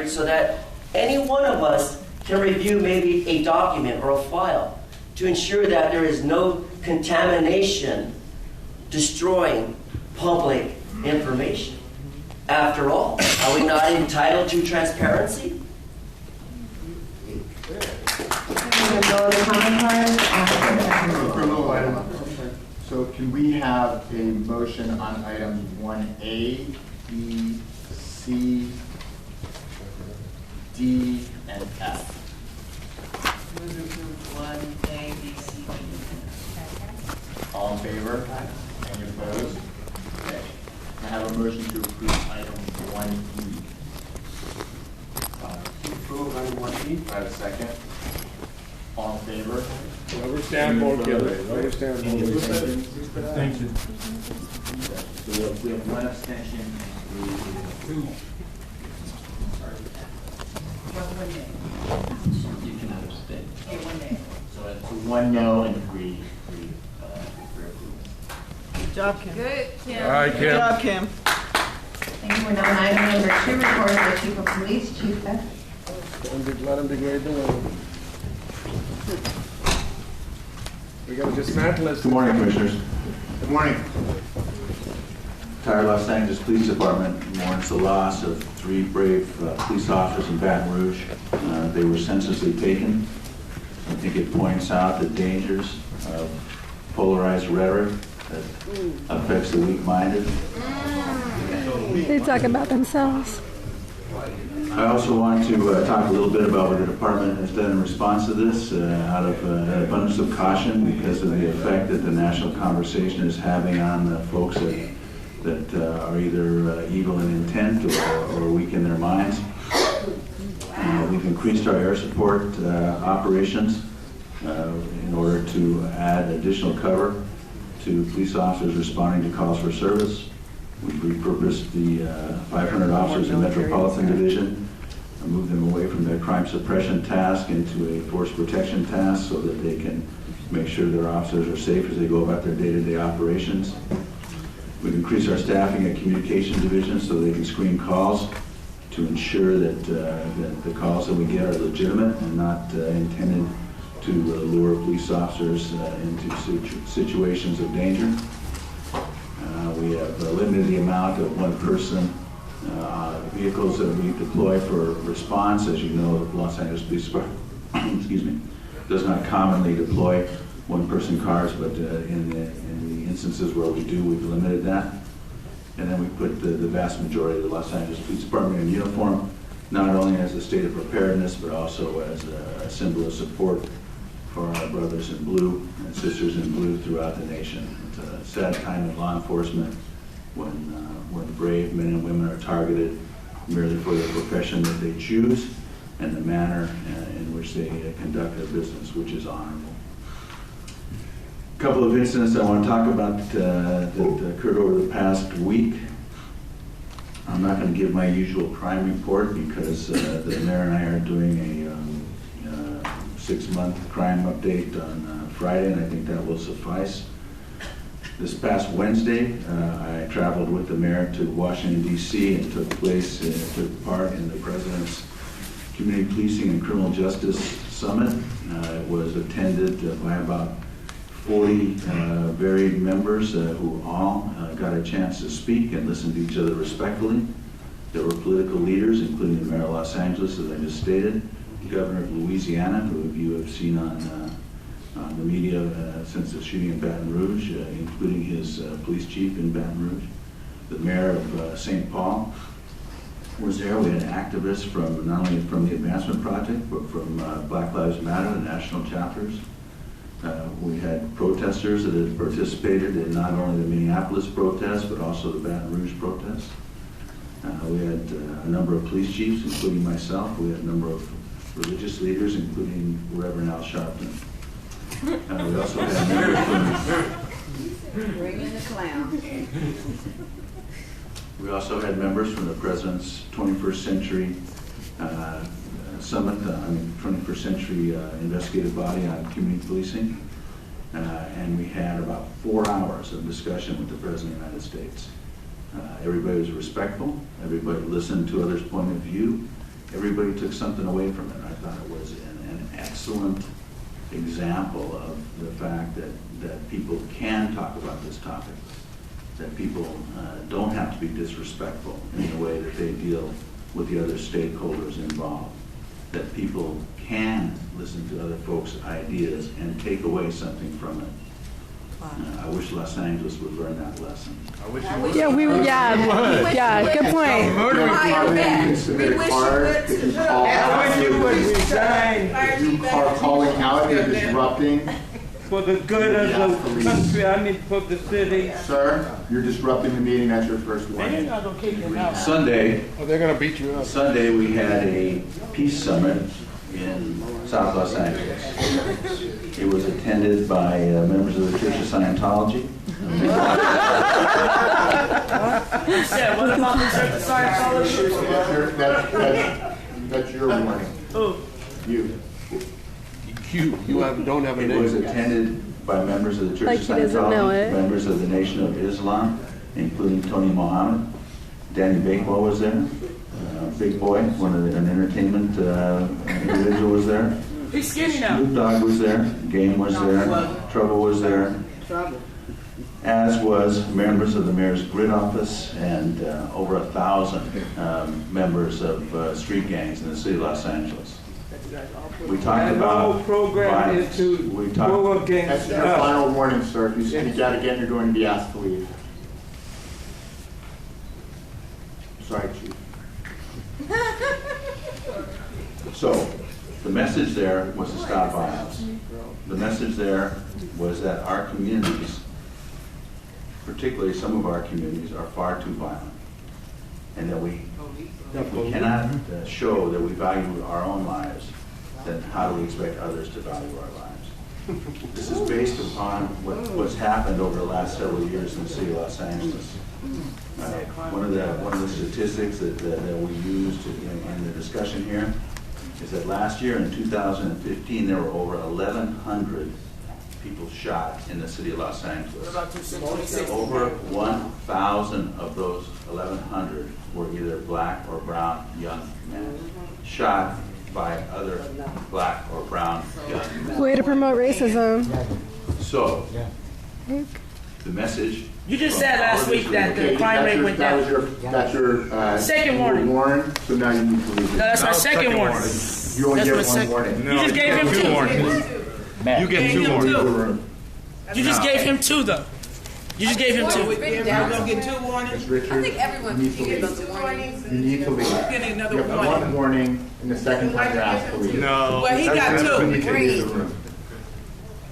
so that any one of us can review maybe a document or a file to ensure that there is no contamination destroying public information. After all, are we not entitled to transparency? So can we have a motion on items 1A, B, C, D, and F? Move to approve 1A, B, C, D, and All in favor? Any opposed? Okay. Can I have a motion to approve item 1E? Approve item 1E. Do I have a second? All in favor? Rubber stamp all together. Rubber stamp all together. Abstention. So we have one abstention and three. Sorry. One day. You cannot abstain. Okay, 1 day. So it's one no and three for approval. Good job, Kim. Good, Kim. All right, Good Kim. job, Kim. Thank you. We're now on item number 2, report of the Chief of Police, Chief Beth. Let them degrade the room. We gotta dismantle this. Good morning, Commissioners. Good morning. Entire Los Angeles Police Department mourns the loss of 3 brave police officers in Baton Rouge. They were senselessly taken. I think it points out the dangers of polarized rhetoric that affects the weak-minded. They talk about themselves. I also want to talk a little bit about what the department has done in response to this, out of an abundance of caution because of the effect that the national conversation is having on folks that are either evil in intent or weak in their minds. We've increased our air support operations in order to add additional cover to police officers responding to calls for service. We've repurposed the 500 officers in Metropolitan Division and moved them away from their crime suppression task into a force protection task so that they can make sure their officers are safe as they go about their day-to-day operations. We've increased our staffing at communication divisions so they can screen calls to ensure that the calls that we get are legitimate and not intended to lure police officers into situations of danger. We have limited the amount of one-person vehicles that we deploy for response. As you know, the Los Angeles Police Department excuse me, does not commonly deploy one-person cars, but in the instances where we do, we've limited that. And then we put the vast majority of the Los Angeles Police Department in uniform, not only as a state of preparedness, but also as a symbol of support for our brothers in blue and sisters in blue throughout the nation. It's a sad time in law enforcement when brave men and women are targeted merely for the profession that they choose and the manner in which they conduct their business, which is honorable. A couple of incidents I want to talk about that occurred over the past week. I'm not going to give my usual crime report because the mayor and I are doing a 6-month crime update on Friday, and I think that will suffice. This past Wednesday, I traveled with the mayor to Washington, D.C. and took part in the President's Community Policing and Criminal Justice Summit. It was attended by about 40 varied members who all got a chance to speak and listen to each other respectfully. There were political leaders, including the mayor of Los Angeles, as I just stated, the governor of Louisiana, who you have seen on the media since the shooting in Baton Rouge, including his police chief in Baton Rouge. The mayor of St. Paul was there. We had activists from not only from the Advancement Project, but from Black Lives Matter, the national chapters. We had protesters that had participated in not only the Minneapolis protests, but also the Baton Rouge protests. We had a number of police chiefs, including myself. We had a number of religious leaders, including Reverend Al Sharpton. We also had members from... Bring in the clown. We also had members from the President's 21st Century Summit, 21st Century Investigative Body on Community Policing. And we had about 4 hours of discussion with the President of the United States. Everybody was respectful. Everybody listened to others' point of view. anybody took something away from it. I thought it was an excellent example of the fact that people can talk about this topic, that people don't have to be disrespectful in the way that they deal with the other stakeholders involved, that people can listen to other folks' ideas and take away something from it. I wish Los Angeles would learn that lesson. Yeah, good point. You can submit a card, if you call out, if you are calling out, you're disrupting. For the good of the country, I mean, for the city. Sir, you're disrupting the meeting, that's your first They're warning. not gonna kick him out. Sunday, Oh, they're gonna beat you up. Sunday, we had a peace summit in South Los Angeles. It was attended by members of the Church of Scientology. Yeah, what about the Church of Scientology? That's your warning. Who? You. Don't have a It was name. attended by members of the Church Like of he doesn't know Scientology, it. members of the Nation of Islam, including Tony Mohammed. Danny Bakewell was there. Big Boy, an entertainment individual was there. He's skinny now. Snoop Dogg was there. Game was there. Trouble was there. As was members of the mayor's grid office and over 1,000 members of street gangs in the city of Los Angeles. We talked And the about whole program is violence. to We go talked, against That's your us. final warning, sir. If you speak out again, you're going to be asked to leave. Sorry, Chief. so the message there was to stop violence. The message there was that our communities, particularly some of our communities, are far too violent. And that if we cannot show that we value our own lives, then how do we expect others to value our lives? This is based upon what's happened over the last several years in the city of Los Angeles. One of the statistics that we used in the discussion here is that last year in 2015 there were over 1,100 people shot in the city of Los Angeles. Over 1,000 of those 1,100 were either black or brown young men shot by other black or brown young men. Way to promote racism. So, the message. You just from said last all of week this that the group- crime rate went down. That's your Second you were warning. warned, so now you need to leave. No, that's my second warning. You only That's get my one second- warning. You just gave him two. You get two Leave the more. room. You just gave him two, though. You just gave him two. We're gonna get two warnings. Ms. Richards, I think everyone you need to gets leave. two warnings. You need to leave. Getting another You have warning. one warning, and the second time you're asked to leave. No. Well, he got You two. need to leave the room.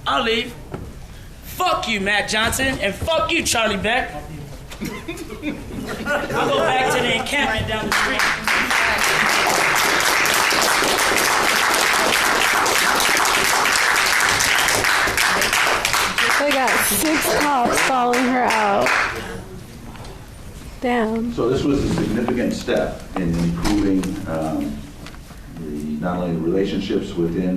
I'll leave. Fuck you, Matt Johnson, and fuck you, Charlie Beck. I'll go back to the encampment down the street. They got 6 cops following her out. Damn. So this was a significant step in improving not only the relationships within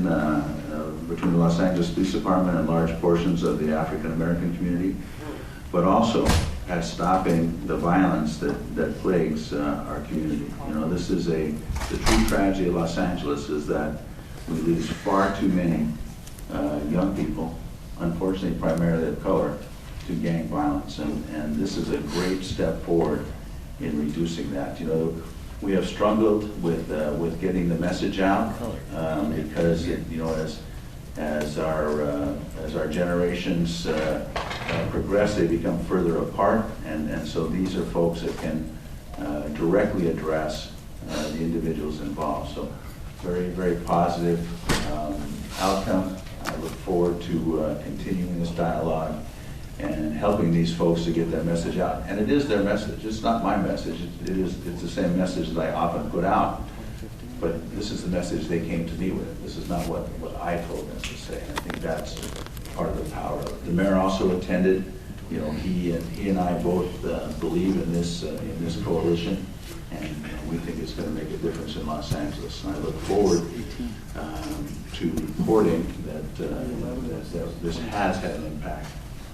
between the Los Angeles Police Department and large portions of the African American community, but also at stopping the violence that plagues our community. You know, this is the true tragedy of Los Angeles is that we lose far too many young people, unfortunately primarily of color, to gang violence, and this is a great step forward in reducing that. You know, we have struggled with getting the message out because as our generations progress, they become further apart, and so these are folks that can directly address the individuals involved. So very, very positive outcome. I look forward to continuing this dialogue and helping these folks to get that message out. And it is their message. It's not my message. It's the same message that I often put out. But this is the message they came to me with. This is not what I told them to say. And I think that's part of the power of it. The mayor also attended. You know, he and I both believe in this coalition, and we think it's going to make a difference in Los Angeles. And I look forward to reporting that this has had an impact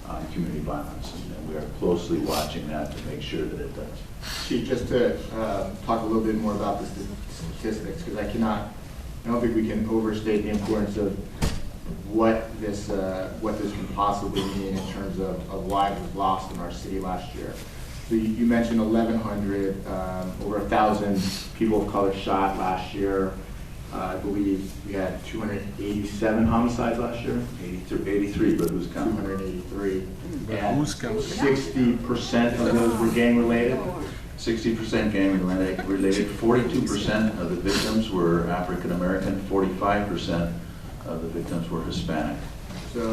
on community violence, and we are closely watching that to make sure that it does. Chief, just to talk a little bit more about the statistics, because I don't think we can overstate the importance of what this can possibly mean in terms of lives lost in our city last year. So you mentioned 1,100, over 1,000 people of color shot last year. I believe we had 287 homicides last year. 83, but who's counting? 283. And 60% of those were gang related. 60% gang related. 42% of the victims were African American. 45% of the victims were Hispanic. So,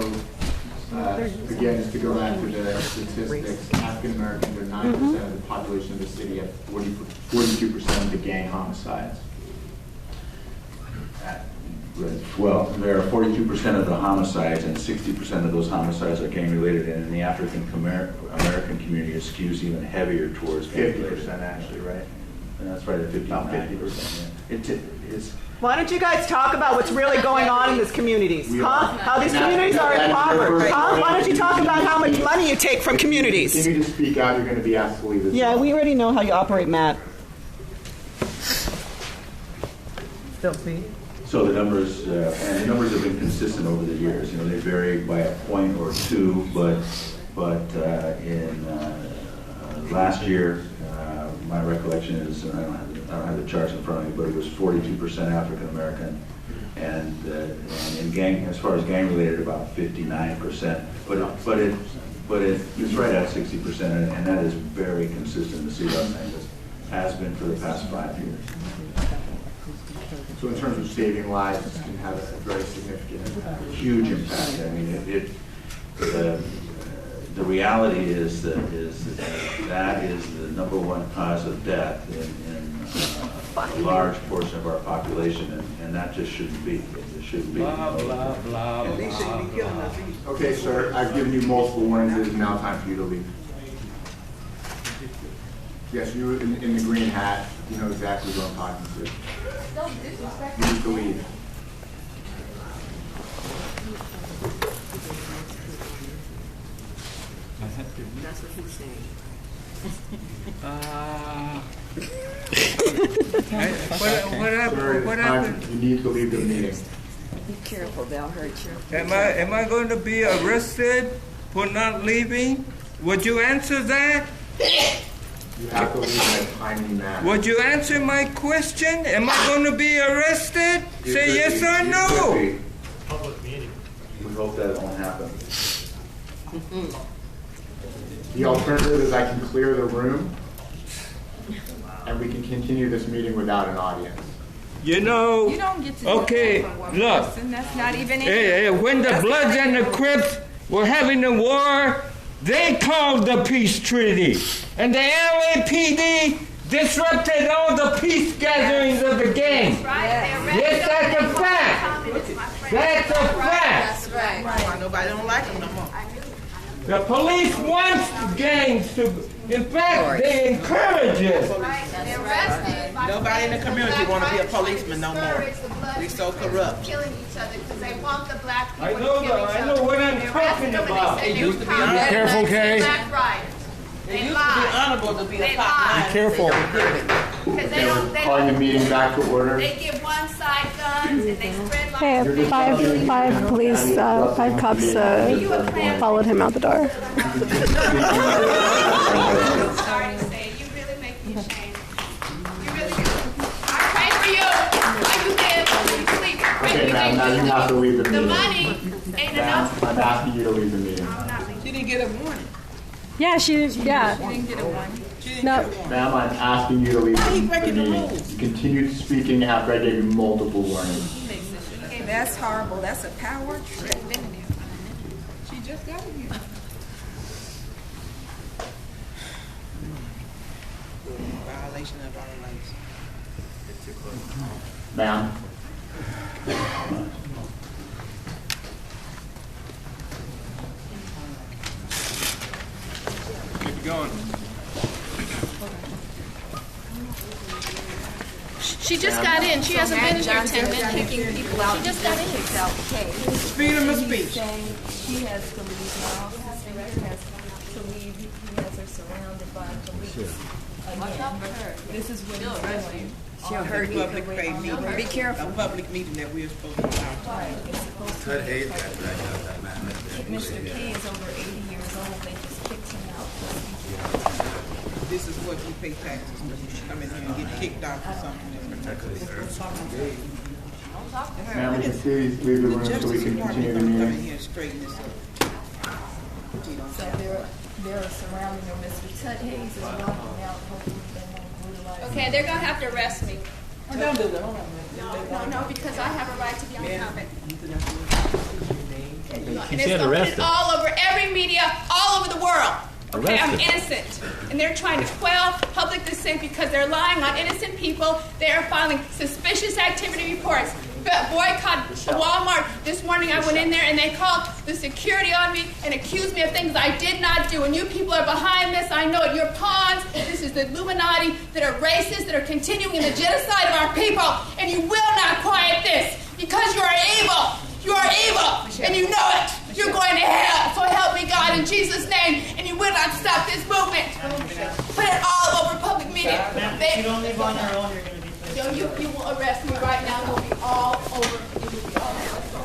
again, just to go back to the statistics, African Americans are 9% of the population of the city, at 42% of the gang homicides. Well, there are 42% of the homicides, and 60% of those homicides are gang-related, and in the African American community, it skews even heavier towards 50% actually, right? And that's right at 50%. It's Why don't you guys talk about what's really going on in these communities? How these communities are impoverished? Why don't you talk about how much money you take from communities? Continue to speak out, you're going to be asked to leave this. Yeah, we already know how you operate, Matt. Still see? So the numbers, and the numbers have been consistent over the years. You know, they vary by a point or two, but in last year, my recollection is, and I don't have the charts in front of me, but it was 42% African American, and in gang, as far as gang related, about 59%. But it's right at 60%, and that is very consistent. The city of Los Angeles has been for the past 5 years. So in terms of saving lives, this can have a very significant impact. Huge impact. I mean, the reality is that is the number one cause of death in a large portion of our population, and that just shouldn't be. It shouldn't be. Blah, blah, blah, And blah, blah. Okay, sir, I've given you multiple warnings. It is now time for you to leave. Yes, you in the green hat, you know exactly who I'm talking to. You need to leave. That's what he's saying. What happened? You need to leave the meeting. Be careful, they'll hurt you. Am I going to be arrested for not leaving? Would you answer that? You have to leave in a timely manner. Would you answer my question? Am I going to be arrested? Say yes or no. Public meeting. We hope that won't happen. The alternative is I can clear the room and we can continue this meeting without an audience. You know, You don't get to okay, do that for one look. person. That's not even in Hey, when the That's Bloods not and the in- Crips were having the war, they called the peace treaty. And the LAPD disrupted all the peace gatherings of the gang. Yes, that's a fact. That's a fact. That's right. Nobody don't like him no more. The police wants gangs to, in fact, they encourage it. Nobody in the community want to be a policeman no more. We so corrupt. Killing each other because they want the black people I to know kill that. each I other. know what I'm They talking arrested them and about. they said It used to be they were Be careful, Kay. Black rioters. It used to be honorable to be a They cop. lie. Be careful. Because they don't, they Calling the don't, meeting back to order. they give one side guns and they spread Okay, lies. five police, 5 cops followed him out the door. Sorry to say, you really make me ashamed. You really do. I pray for you. Like you did when you sleep. I pray Okay, for ma'am, now you have to leave the The meeting. money ain't enough. Ma'am, I'm asking you to leave the meeting. I'm not leaving. She didn't get a warning. Yeah, She didn't get a one. No. Ma'am, I'm asking you to leave Why he the breaking the meeting. rules? You continued speaking after I gave you multiple warnings. That's horrible. That's a power trip. She just got in here. Violation of our rights. Ma'am? Keep it going. She just got in. She hasn't been here 10 minutes kicking people out. She just got in. Speed of a speech. She has to leave now. His director has to leave. He has her surrounded by police. Again, this is what he's doing. public meeting. Be careful. A public meeting that we're supposed to be out. Ted Hayes got dragged out that man. Mr. K is over 80 years old. They just kicked him out. This is what you pay taxes when you come in here and get kicked out for something. Ma'am, would you please leave the room so we can continue the Come in meeting? here and straighten this up. So they're surrounding him. Mr. Ted Hayes is walking out. Hopefully they won't brutalize him. Okay, they're gonna have to arrest me. Oh, don't do that. Hold on. No, because I have a right to be on comment. And it's said gonna arrested. put it all over every media, all over the world. Okay, I'm Arrested. innocent. And they're trying to quell public dissent because they're lying on innocent people. They are filing suspicious activity reports. Boycott Walmart. This morning I went in there and they called the security on me and accused me of things I did not do. And you people are behind this. I know it. You're pawns. This is the Illuminati that are racist, that are continuing the genocide of our people. And you will not quiet this because you are evil. You are evil. And you know it. You're going to hell. So help me God in Jesus' name. And you will not stop this movement. Put it all over public media. You don't live on your own, you're going to be Yo, you will arrest me right now. It will be all over. It will be all over.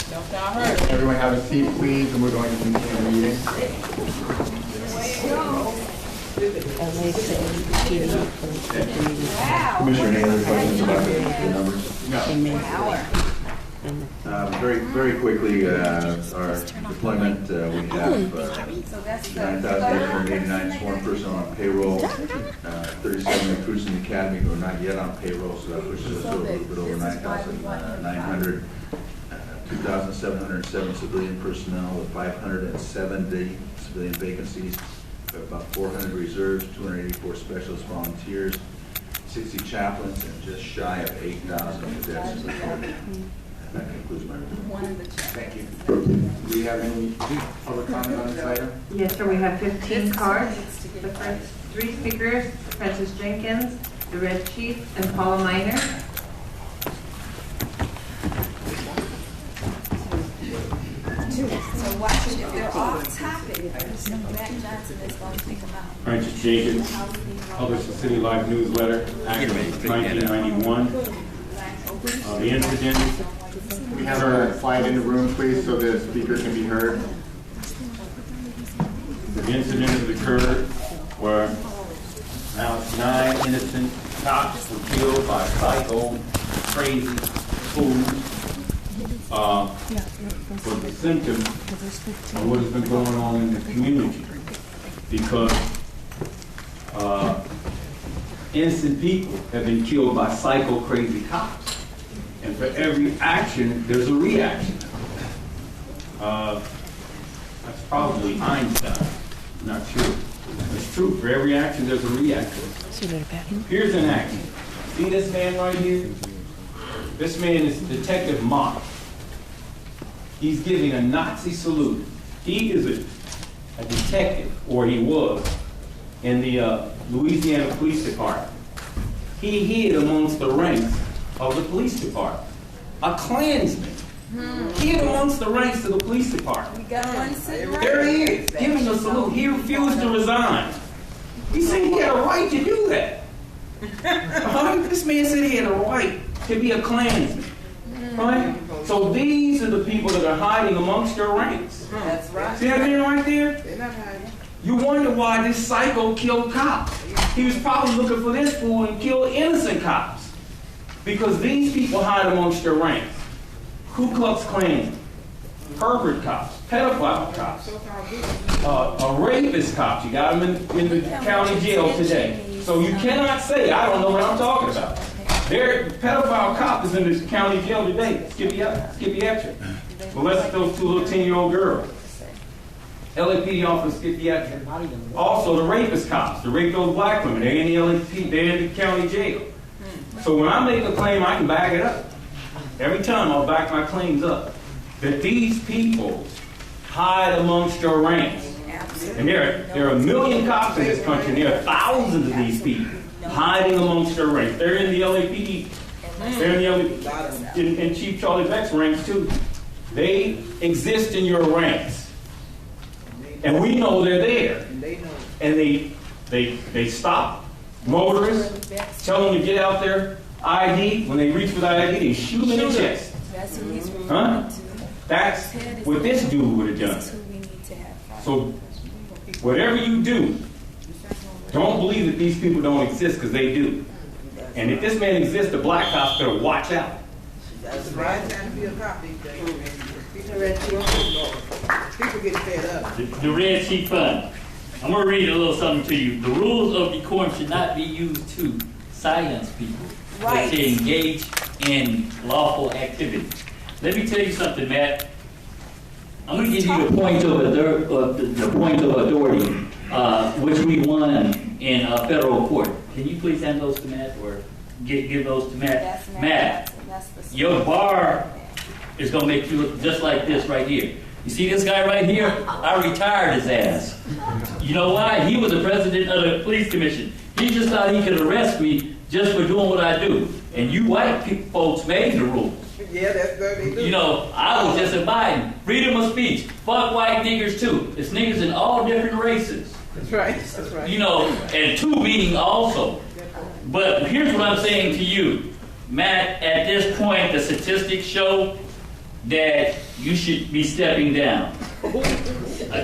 Don't y'all hurt. Everyone have a seat, please, and we're going to continue the meeting. Commissioner, any other questions about the numbers? No. Very quickly, our deployment, we have 9,889 sworn personnel on payroll, 37 recruits in the academy who are not yet on payroll, so that pushes us a little bit over 9,900. 2,707 civilian personnel with 570 civilian vacancies. We have about 400 reserves, 284 specialist volunteers, 60 chaplains, and just shy of 8,000 cadets in the Army. That concludes my report. Thank you. Do we have any public comment on this item? Yes, sir, we have 15 cards. The first 3 speakers, Francis Jenkins, the Red Chief, and Paula Miner. So watch it. If they're off topic, Matt Johnson is going to pick them out. Francis Jenkins, published the City Life newsletter, active since 1991. The incident, We have a slide in the room, please, so the speaker can be heard. the incident has occurred where now 9 innocent cops were killed by psycho, crazy fools. Was a symptom of what has been going on in the community, because innocent people have been killed by psycho, crazy cops, and for every action there's a reaction. That's probably Einstein, I'm not sure. It's true, for every action there's a reaction. Here's an action. See this man right here? This man is Detective Mott. He's giving a Nazi salute. He is a detective, or he was, in the Louisiana Police Department. He hid amongst the ranks of the police department. A Klansman. Hid amongst the ranks of the police department. We got one sitting right There he is, giving a salute. He refused to resign. He said he had a right to do that. This man said he had a right to be a Klansman. Right? So these are the people that are hiding amongst your ranks. That's right. See that man right there? They're not hiding. You wonder why this psycho killed cops. He was probably looking for this fool and killed innocent cops. Because these people hide amongst your ranks. Ku Klux Klan, pervert cops, pedophile cops, rapist cops. You got them in the county jail today. So you cannot say, I don't know what I'm talking about. Their pedophile cop is in this county jail today. Skippy Etcher. Molested those 2 little 10-year-old girls. LAPD officer Skippy Etcher. Also the rapist cops, the rape those black women. They're in the LAPD, they're in the county jail. So when I make a claim, I can back it up. Every time I'll back my claims up. That these people hide amongst your ranks. And there are 1 million cops in this country, and there are thousands of these people hiding amongst your ranks. They're in the LAPD. They're in the LAPD, in Chief Charlie Beck's ranks too. They exist in your ranks. And we know they're there. And they stop motorists, tell them to get out their ID. When they reach for the ID, they shoot them in the chest. That's who he's Huh? That's what this dude would have done. So, whatever you do, don't believe that these people don't exist, because they do. And if this man exists, the black cops better watch out. That's the right time to be a cop these days. People get fed up. The Red Sheep Fund. I'm going to read a little something to you. The rules of decorum should not be used to silence people, but to engage in lawful activity. Let me tell you something, Matt. I'm going to give you the point of authority, which we won in federal court. Can you please hand those to Matt, or give those to Matt? Matt, your bar is going to make you look just like this right here. You see this guy right here? I retired his ass. You know why? He was the president of the police commission. He just thought he could arrest me just for doing what I do. And you white folks made the rules. Yeah, that's what they do. You know, I was just abiding. Freedom of speech. Fuck white niggers too. It's niggers in all different races. That's right. That's right. You know, and two meaning also. But here's what I'm saying to you. Matt, at this point, the statistics show that you should be stepping down.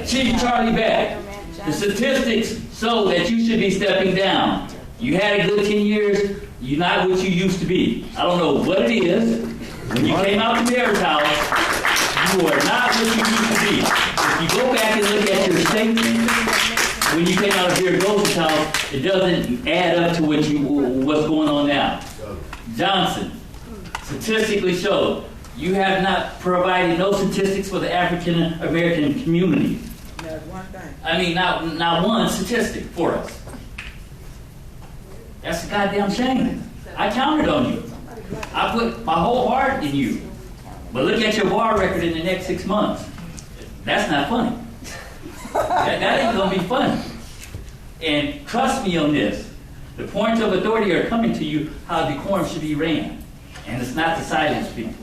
Chief Charlie Beck, the statistics show that you should be stepping down. You had a good 10 years. You're not what you used to be. I don't know what it is. When you came out the mayor's house, you are not what you used to be. If you go back and look at your statement, when you came out of Mayor Golden's house, it doesn't add up to what's going on now. Johnson, statistically showed you have not provided no statistics for the African American community. Not one thing. I mean, not one statistic for us. That's a goddamn shame. I counted on you. I put my whole heart in you. But look at your bar record in the next 6 months. That's not funny. That ain't gonna be funny. And trust me on this. The points of authority are coming to you how decorum should be ran. And it's not to silence people.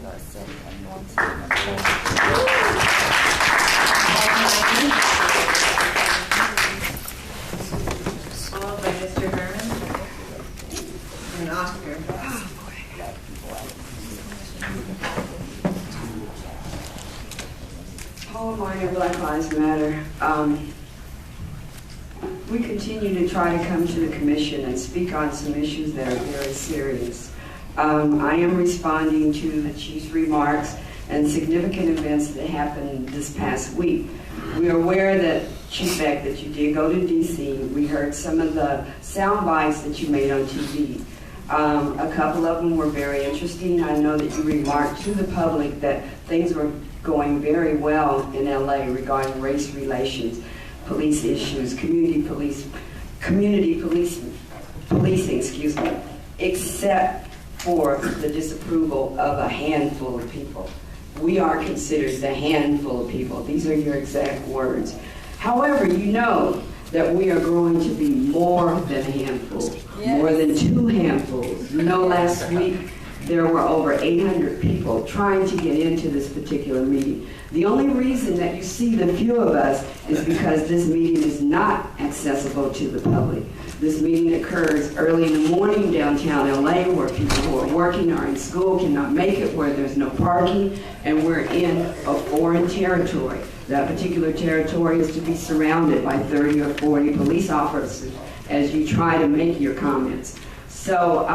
Followed by Mr. Herman and Oscar. Paula Minor, Black Lives Matter. We continue to try to come to the commission and speak on some issues that are very serious. I am responding to the chief's remarks and significant events that happened this past week. We are aware that, Chief Beck, that you did go to D.C. We heard some of the sound bites that you made on TV. A couple of them were very interesting. I know that you remarked to the public that things were going very well in LA regarding race relations, police issues, community policing, except for the disapproval of a handful of people. We are considered the handful of people. These are your exact words. However, you know that we are growing to be more than a handful, more than 2 handfuls. You know, last week there were over 800 people trying to get into this particular meeting. The only reason that you see the few of us is because this meeting is not accessible to the public. This meeting occurs early in the morning downtown LA, where people who are working or in school cannot make it, where there's no parking, and we're in a foreign territory. That particular territory is to be surrounded by 30 or 40 police officers as you try to make your comments. So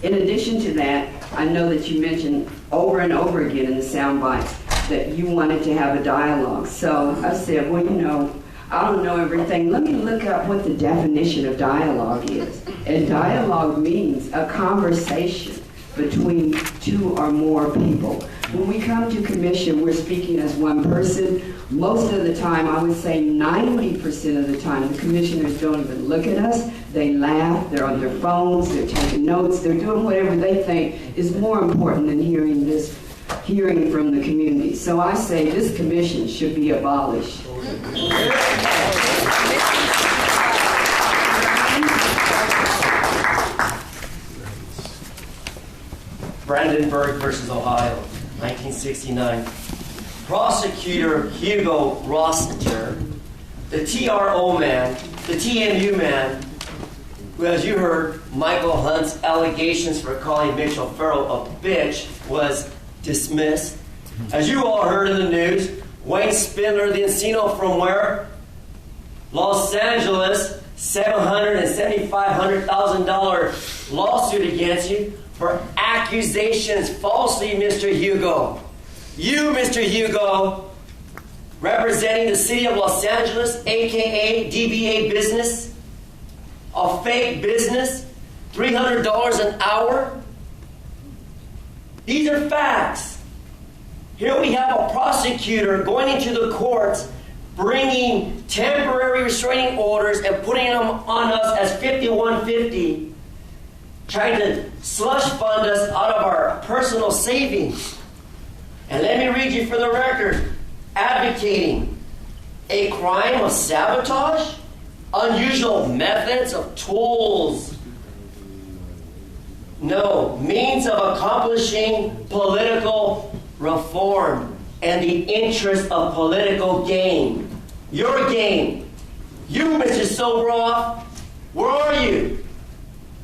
in addition to that, I know that you mentioned over and over again in the sound bites that you wanted to have a dialogue. So I said, well, you know, I don't know everything. Let me look up what the definition of dialogue is. And dialogue means a conversation between 2 or more people. When we come to commission, we're speaking as one person. Most of the time, I would say 90% of the time, the commissioners don't even look at us. They laugh, they're on their phones, they're taking notes, they're doing whatever they think is more important than hearing from the community. So I say this commission should be abolished. Brandenburg versus Ohio, 1969. Prosecutor Hugo Rossiter, the TRO man, the TMU man, who, as you heard, Michael Hunt's allegations for calling Mitchell Farrell a bitch was dismissed. As you all heard in the news, Wayne Spindler, the Encino from where? Los Angeles, $775,000 lawsuit against you for accusations falsely, Mr. Hugo. You, Mr. Hugo, representing the city of Los Angeles, aka DBA Business, a fake business, $300 an hour. These are facts. Here we have a prosecutor going into the courts, bringing temporary restraining orders and putting them on us as 5150, trying to slush fund us out of our personal savings. And let me read you for the record, advocating a crime of sabotage, unusual methods of tools, no, means of accomplishing political reform and the interest of political gain. Your gain. You, Mr. Sobroff, where are you?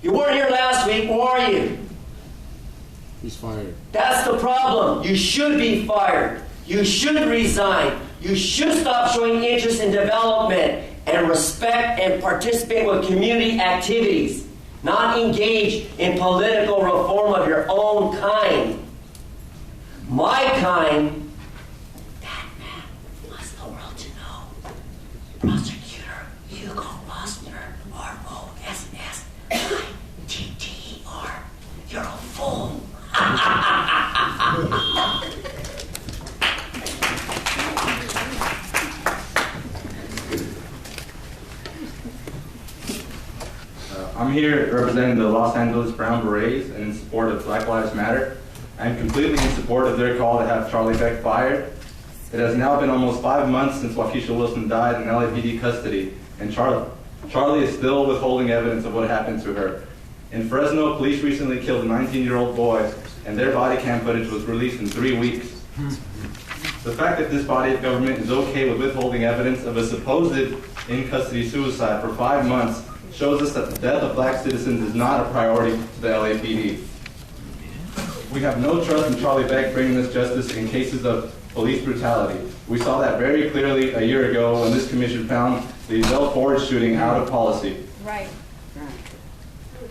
You weren't here last week, where are you? He's fired. That's the problem. You should be fired. You should resign. You should stop showing interest in development and respect and participate with community activities, not engage in political reform of your own kind. My kind, that man wants the world to know. Prosecutor Hugo Bossner, R-O-S-S-I-T-T-E-R. You're a fool. I'm here representing the Los Angeles Brown Berets and in support of Black Lives Matter. I'm completely in support of their call to have Charlie Beck fired. It has now been almost 5 months since Waukesha Wilson died in LAPD custody, and Charlie is still withholding evidence of what happened to her. In Fresno, police recently killed a 19-year-old boy, and their body cam footage was released in 3 weeks. The fact that this body of government is okay with withholding evidence of a supposed in-custody suicide for 5 months shows us that the death of black citizens is not a priority to the LAPD. We have no trust in Charlie Beck bringing us justice in cases of police brutality. We saw that very clearly a year ago when this commission found the Zell Ford shooting out of policy. Right.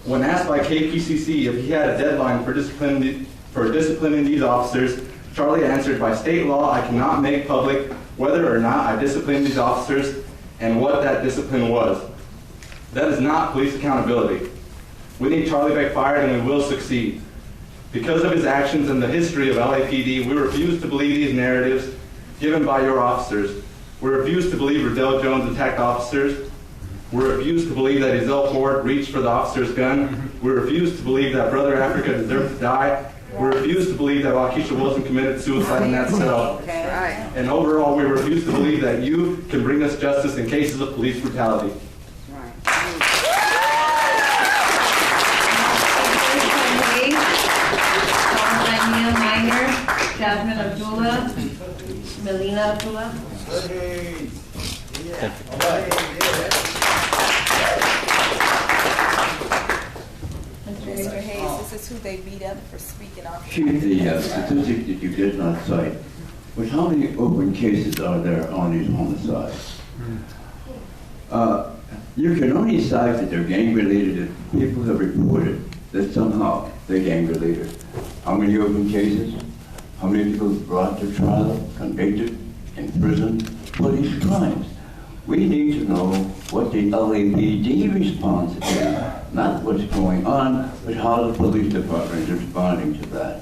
When asked by KPCC if he had a deadline for disciplining these officers, Charlie answered, by state law, I cannot make public whether or not I discipline these officers and what that discipline was. That is not police accountability. We need Charlie Beck fired and we will succeed. Because of his actions and the history of LAPD, we refuse to believe these narratives given by your officers. We refuse to believe Riddell Jones attacked officers. We refuse to believe that Ezell Ford reached for the officer's gun. We refuse to believe that Brother Africa deserved to die. We refuse to believe that Waukesha Wilson committed suicide in that cell. And overall, we refuse to believe that you can bring us justice in cases of police brutality. Jasmine Abdullah, Melina Abdullah. Mr. Hayes, this is who they beat up for speaking off. Chief, the statistic that you did not cite was how many open cases are there on these homicides? You can only cite that they're gang-related if people have reported that somehow they're gang-related. How many open cases? How many people brought to trial, convicted, imprisoned for these crimes? We need to know what the LAPD response is, not what's going on, but how the police department is responding to that.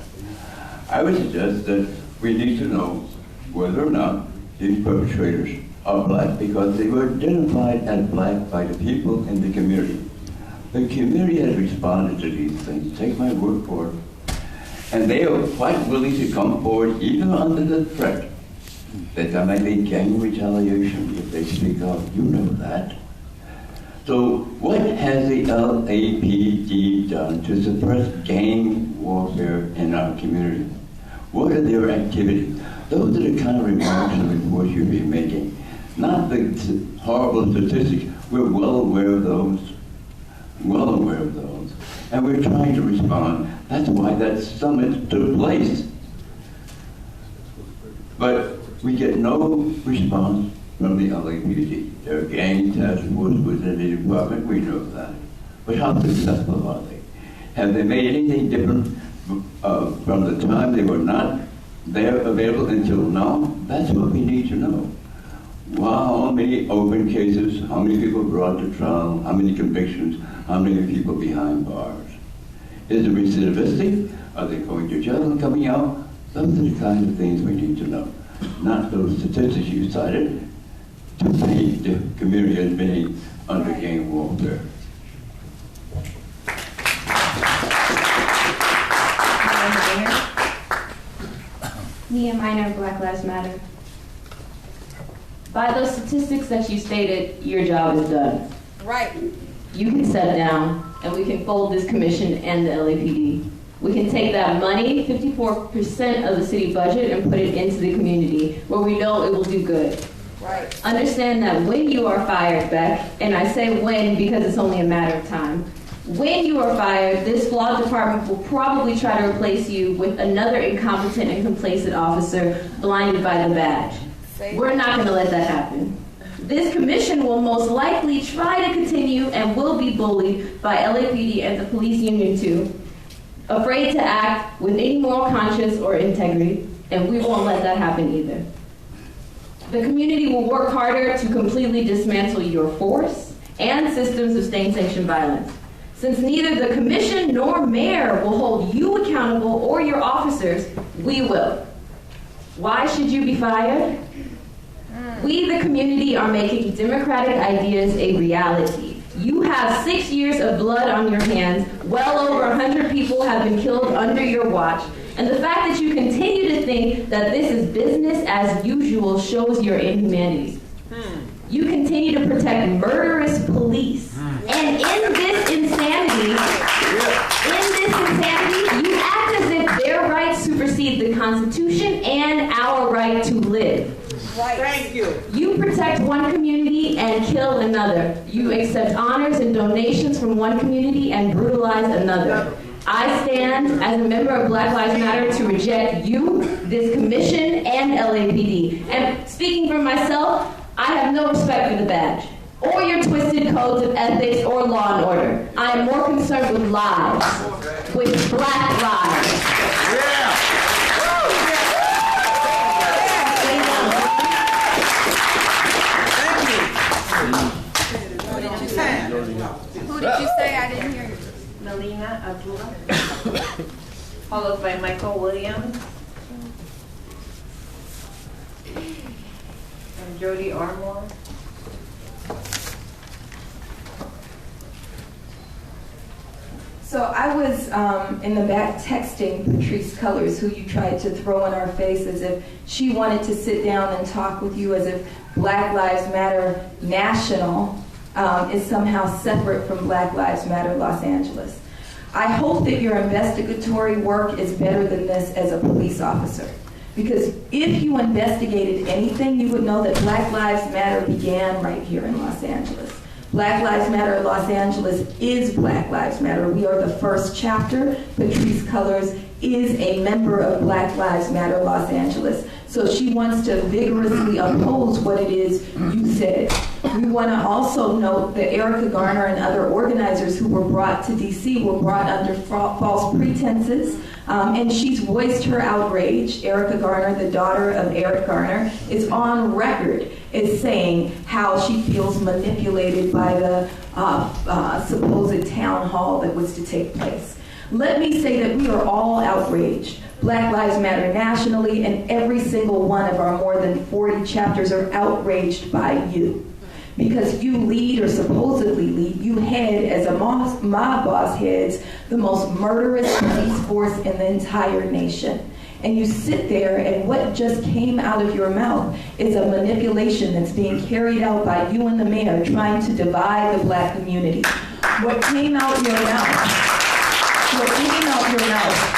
I would suggest that we need to know whether or not these perpetrators are black, because they were identified as black by the people in the community. The community has responded to these things, take my word for it. And they are quite willing to come forward, even under the threat that there may be gang retaliation if they speak out. You know that. So what has the LAPD done to suppress gang warfare in our community? What are their activities? Those are the kind of remarks and reports you'll be making. Not the horrible statistics. We're well aware of those. well aware of those, and we're trying to respond. That's why that summit took place. But we get no response from the LAPD. There are gang task force within the department, we know that. But how successful are they? Have they made anything different from the time they were not there available until now? That's what we need to know. Wow, how many open cases, how many people brought to trial, how many convictions, how many people behind bars? Is it recidivistic? Are they going to jail and coming out? Those are the kinds of things we need to know. Not those statistics you cited to paint the community as being under gang warfare. Nia Minor, Black Lives Matter. By those statistics that you stated, your job is done. Right. You can sit down and we can fold this commission and the LAPD. We can take that money, 54% of the city budget, and put it into the community where we know it will do good. Right. Understand that when you are fired, Beck, and I say when because it's only a matter of time, when you are fired, this flawed department will probably try to replace you with another incompetent and complacent officer blinded by the badge. We're not going to let that happen. This commission will most likely try to continue and will be bullied by LAPD and the police union too, afraid to act with any moral conscience or integrity, and we won't let that happen either. The community will work harder to completely dismantle your force and systems of state-sanctioned violence. Since neither the commission nor mayor will hold you accountable or your officers, we will. Why should you be fired? We, the community, are making democratic ideas a reality. You have 6 years of blood on your hands. Well over 100 people have been killed under your watch. And the fact that you continue to think that this is business as usual shows your inhumanity. You continue to protect murderous police. And in this insanity, you act as if their rights supersede the Constitution and our right to live. Right. Thank you. You protect one community and kill another. You accept honors and donations from one community and brutalize another. I stand as a member of Black Lives Matter to reject you, this commission, and LAPD. And speaking for myself, I have no respect for the badge, or your twisted codes of ethics or law and order. I am more concerned with lives, with black lives. Yeah. Who did you say? Who did you say? I didn't hear you. Melina Abdullah, followed by Michael Williams and Jody Armour. So I was in the back texting Patrice Cullors, who you tried to throw in our face as if she wanted to sit down and talk with you as if Black Lives Matter National is somehow separate from Black Lives Matter Los Angeles. I hope that your investigatory work is better than this as a police officer. Because if you investigated anything, you would know that Black Lives Matter began right here in Los Angeles. Black Lives Matter Los Angeles is Black Lives Matter. We are the first chapter. Patrice Cullors is a member of Black Lives Matter Los Angeles. So she wants to vigorously oppose what it is you said. We want to also note that Erica Garner and other organizers who were brought to DC were brought under false pretenses, and she's voiced her outrage. Erica Garner, the daughter of Eric Garner, is on record as saying how she feels manipulated by the supposed town hall that was to take place. Let me say that we are all outraged. Black Lives Matter nationally, and every single one of our more than 40 chapters are outraged by you. Because you lead, or supposedly lead, you head, as a mob boss heads, the most murderous police force in the entire nation. And you sit there, and what just came out of your mouth is a manipulation that's being carried out by you and the mayor trying to divide the black community. What came out your mouth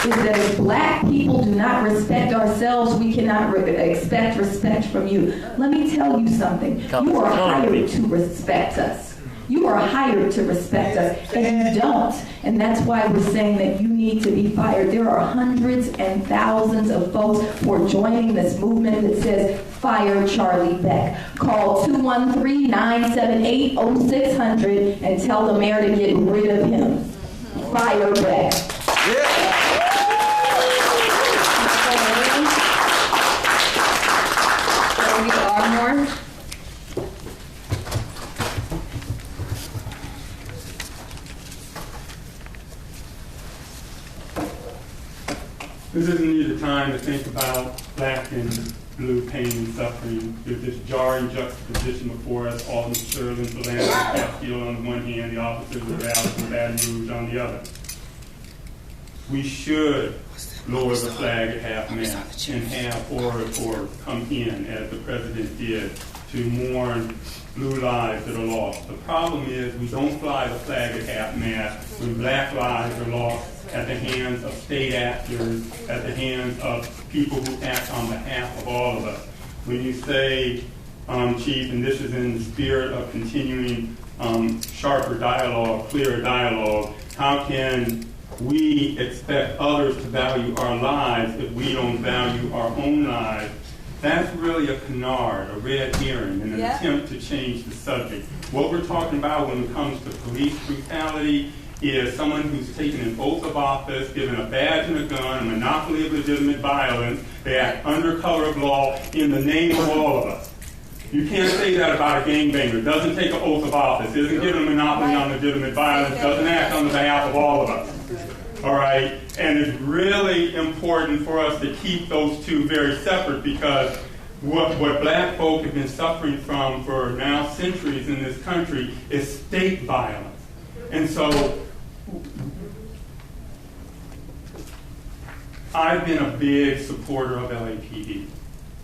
is that if black people do not respect ourselves, we cannot expect respect from you. Let me tell you something. You are hired to respect us. You are hired to respect us, and you don't. And that's why we're saying that you need to be fired. There are hundreds and thousands of folks who are joining this movement that says, fire Charlie Beck. Call 213-978-0600 and tell the mayor to get rid of him. Fire Beck. Ardmore. This isn't either time to think about black and blue pain and suffering. There's this jarring juxtaposition before us, Alderman Sterling, Philander, Castile on the one hand, the officers of Dallas and Baton Rouge on the other. We should lower the flag at half-mast and have orators come in, as the president did, to mourn blue lives that are lost. The problem is we don't fly the flag at half-mast when black lives are lost at the hands of state actors, at the hands of people who act on behalf of all of us. When you say, Chief, and this is in the spirit of continuing sharper dialogue, clearer dialogue, how can we expect others to value our lives if we don't value our own lives? That's really a canard, a red herring, and an attempt to change the subject. What we're talking about when it comes to police brutality is someone who's taken an oath of office, given a badge and a gun, a monopoly of legitimate violence. They act under color of law in the name of all of us. You can't say that about a gangbanger. Doesn't take an oath of office, isn't given a monopoly on legitimate violence, doesn't act on behalf of all of us. All right? And it's really important for us to keep those two very separate, because what black folk have been suffering from for now centuries in this country is state violence. And so I've been a big supporter of LAPD.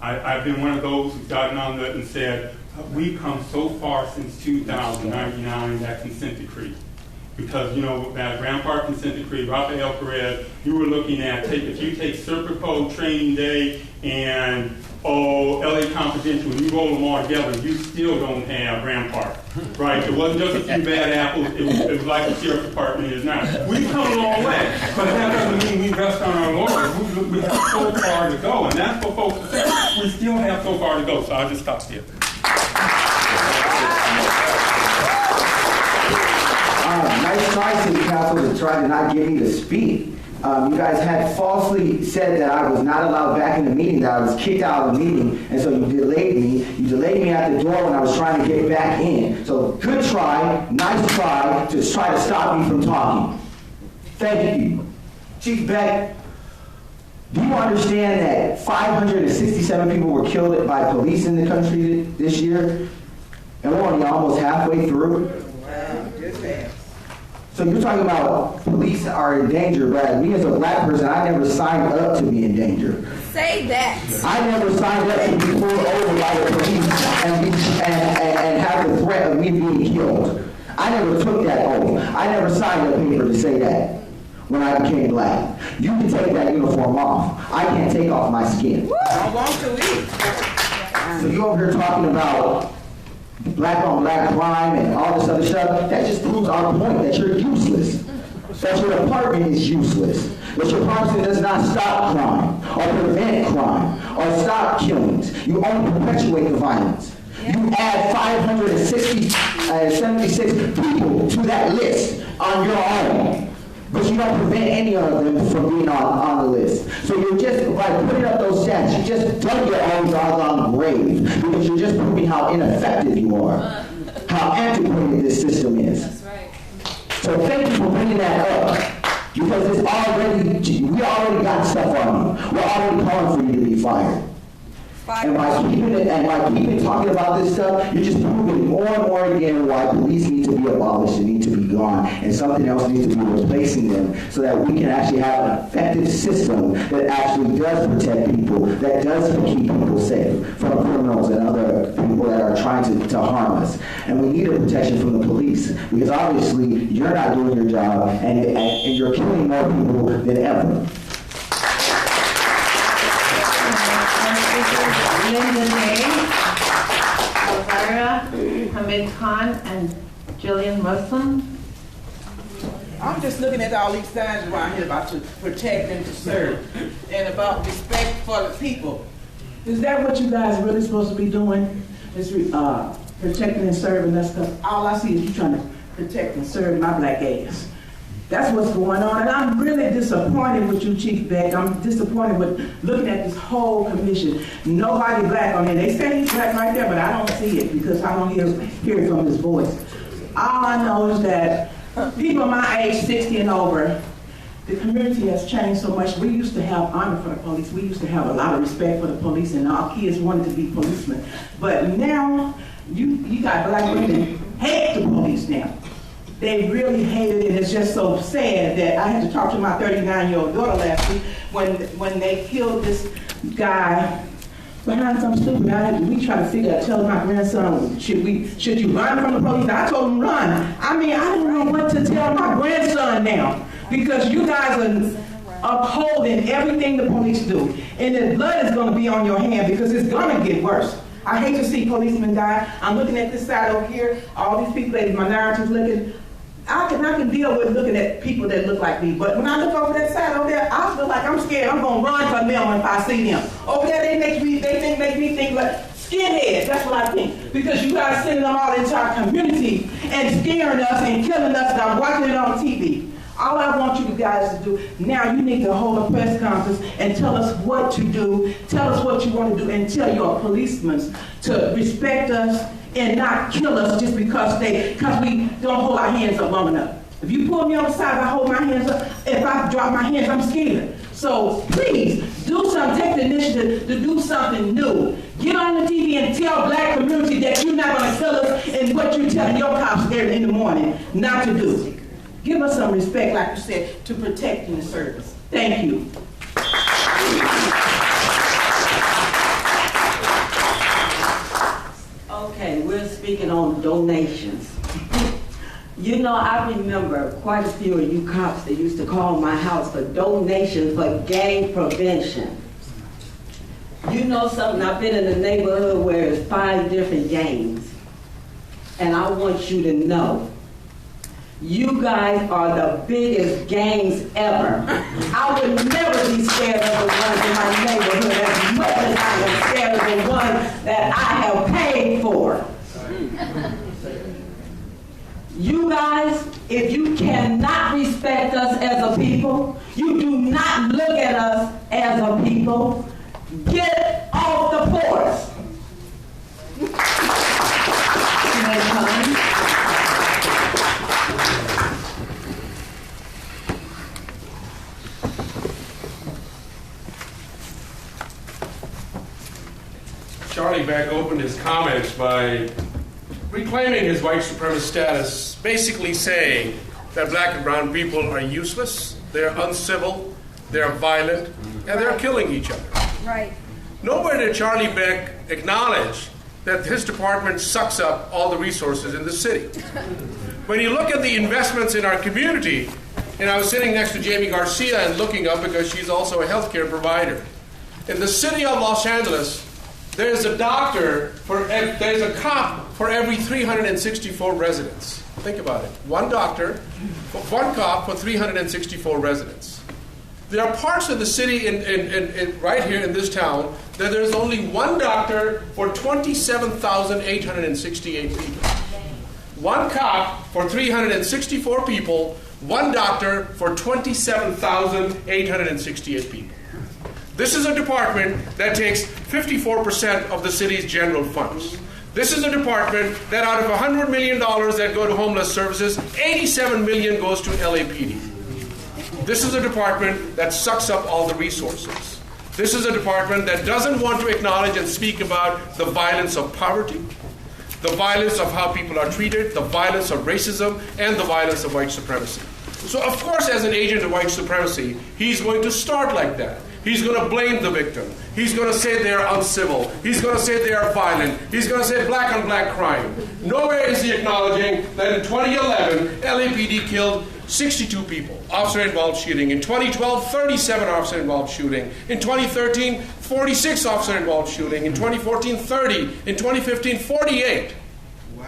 I've been one of those who've gotten on that and said, we've come so far since 2099, that consent decree. Because, you know, that Grand Park consent decree, Rafael Perez, you were looking at, if you take Serpico Training Day and LA Confidential, and you roll them all together, you still don't have Grand Park, right? It wasn't just a few bad apples, it was like the sheriff's department is now. We've come a long way, but that doesn't mean we rest on our laurels. We have so far to go, and that's what folks are saying. We still have so far to go, so I'll just stop here. Nice try, City Council, to try to not give me to speak. You guys had falsely said that I was not allowed back in the meeting, that I was kicked out of the meeting, and so you delayed me. You delayed me at the door when I was trying to get back in. So good try, nice try, to try to stop me from talking. Thank you. Chief Beck, do you understand that 567 people were killed by police in the country this year? And we're only almost halfway through? So you're talking about police are in danger, but me as a black person, I never signed up to be in danger. Say that. I never signed up to be pulled over by the police and have the threat of me being killed. I never took that oath. I never signed a paper to say that when I became black. You can take that uniform off. I can't take off my skin. So you over here talking about black on black crime and all this other stuff, that just proves our point that you're useless. That your department is useless. That your department does not stop crime or prevent crime or stop killings. You only perpetuate the violence. You add 576 people to that list on your own. But you don't prevent any of them from being on the list. So you're just, by putting up those stats, you just dug your own doggone grave, because you're just proving how ineffective you are, how antiquated this system is. That's right. So thank you for bringing that up, because we already got stuff on you. We're already calling for you to be fired. And by keeping talking about this stuff, you're just proving more and more again why police need to be abolished and need to be gone, and something else needs to be replacing them, so that we can actually have an effective system that actually does protect people, that does keep people safe from criminals and other people that are trying to harm us. And we need a protection from the police, because obviously you're not doing your job, and you're killing more people than ever. Linda Day, Elvira, Hamid Khan, and Jillian Muslim. I'm just looking at all these signs around here about to protect and to serve, and about respect for the people. Is that what you guys are really supposed to be doing? Is protecting and serving us? Because all I see is you trying to protect and serve my black ass. That's what's going on, and I'm really disappointed with you, Chief Beck. I'm disappointed with looking at this whole commission. Nobody black on here. They say he's black right there, but I don't see it because I don't hear it from his voice. All I know is that people my age, 60 and over, the community has changed so much. We used to have honor for the police. We used to have a lot of respect for the police, and our kids wanted to be policemen. But now, you got black women hate the police now. They really hate it, and it's just so sad that I had to talk to my 39-year-old daughter last week when they killed this guy behind some stupid. We try to figure out, tell my grandson, should you run from the police? I told him run. I mean, I don't know what to tell my grandson now because you guys are upholding everything the police do. And the blood is going to be on your hand because it's going to get worse. I hate to see policemen die. I'm looking at this side over here, all these people, these minorities looking. I can deal with looking at people that look like me, but when I look over that side over there, I feel like I'm scared. I'm gonna run from them if I see them. Over there, they make me think like skinheads. That's what I think, because you guys sending them all into our community and scaring us and killing us. And I'm watching it on TV. All I want you guys to do now, you need to hold a press conference and tell us what to do. Tell us what you want to do, and tell your policemen to respect us and not kill us just because we don't hold our hands up long enough. If you pull me on the side, I hold my hands up. If I drop my hands, I'm scared. So please, do something. Take the initiative to do something new. Get on the TV and tell black community that you're not going to kill us and what you're telling your cops there in the morning not to do. Give us some respect, like you said, to protecting the service. Thank you. Okay, we're speaking on donations. You know, I remember quite a few of you cops that used to call my house for donations for gang prevention. You know something, I've been in a neighborhood where there's 5 different gangs. And I want you to know, you guys are the biggest gangs ever. I would never be scared of the ones in my neighborhood as much as I am scared of the ones that I have paid for. You guys, if you cannot respect us as a people, you do not look at us as a people, get off the porch. Charlie Beck opened his comments by reclaiming his white supremacist status, basically saying that black and brown people are useless, they're uncivil, they're violent, and they're killing each other. Right. Nowhere did Charlie Beck acknowledge that his department sucks up all the resources in the city. When you look at the investments in our community, and I was sitting next to Jamie Garcia and looking up because she's also a healthcare provider. In the city of Los Angeles, there's a cop for every 364 residents. Think about it. One doctor, one cop for 364 residents. There are parts of the city right here in this town that there's only one doctor for 27,868 people. One cop for 364 people, one doctor for 27,868 people. This is a department that takes 54% of the city's general funds. This is a department that out of $100 million that go to homeless services, $87 million goes to LAPD. This is a department that sucks up all the resources. This is a department that doesn't want to acknowledge and speak about the violence of poverty, the violence of how people are treated, the violence of racism, and the violence of white supremacy. So of course, as an agent of white supremacy, he's going to start like that. He's going to blame the victim. He's going to say they are uncivil. He's going to say they are violent. He's going to say black on black crime. Nowhere is he acknowledging that in 2011, LAPD killed 62 people, officer-involved shooting. In 2012, 37 officer-involved shooting. In 2013, 46 officer-involved shooting. In 2014, 30. In 2015, 48.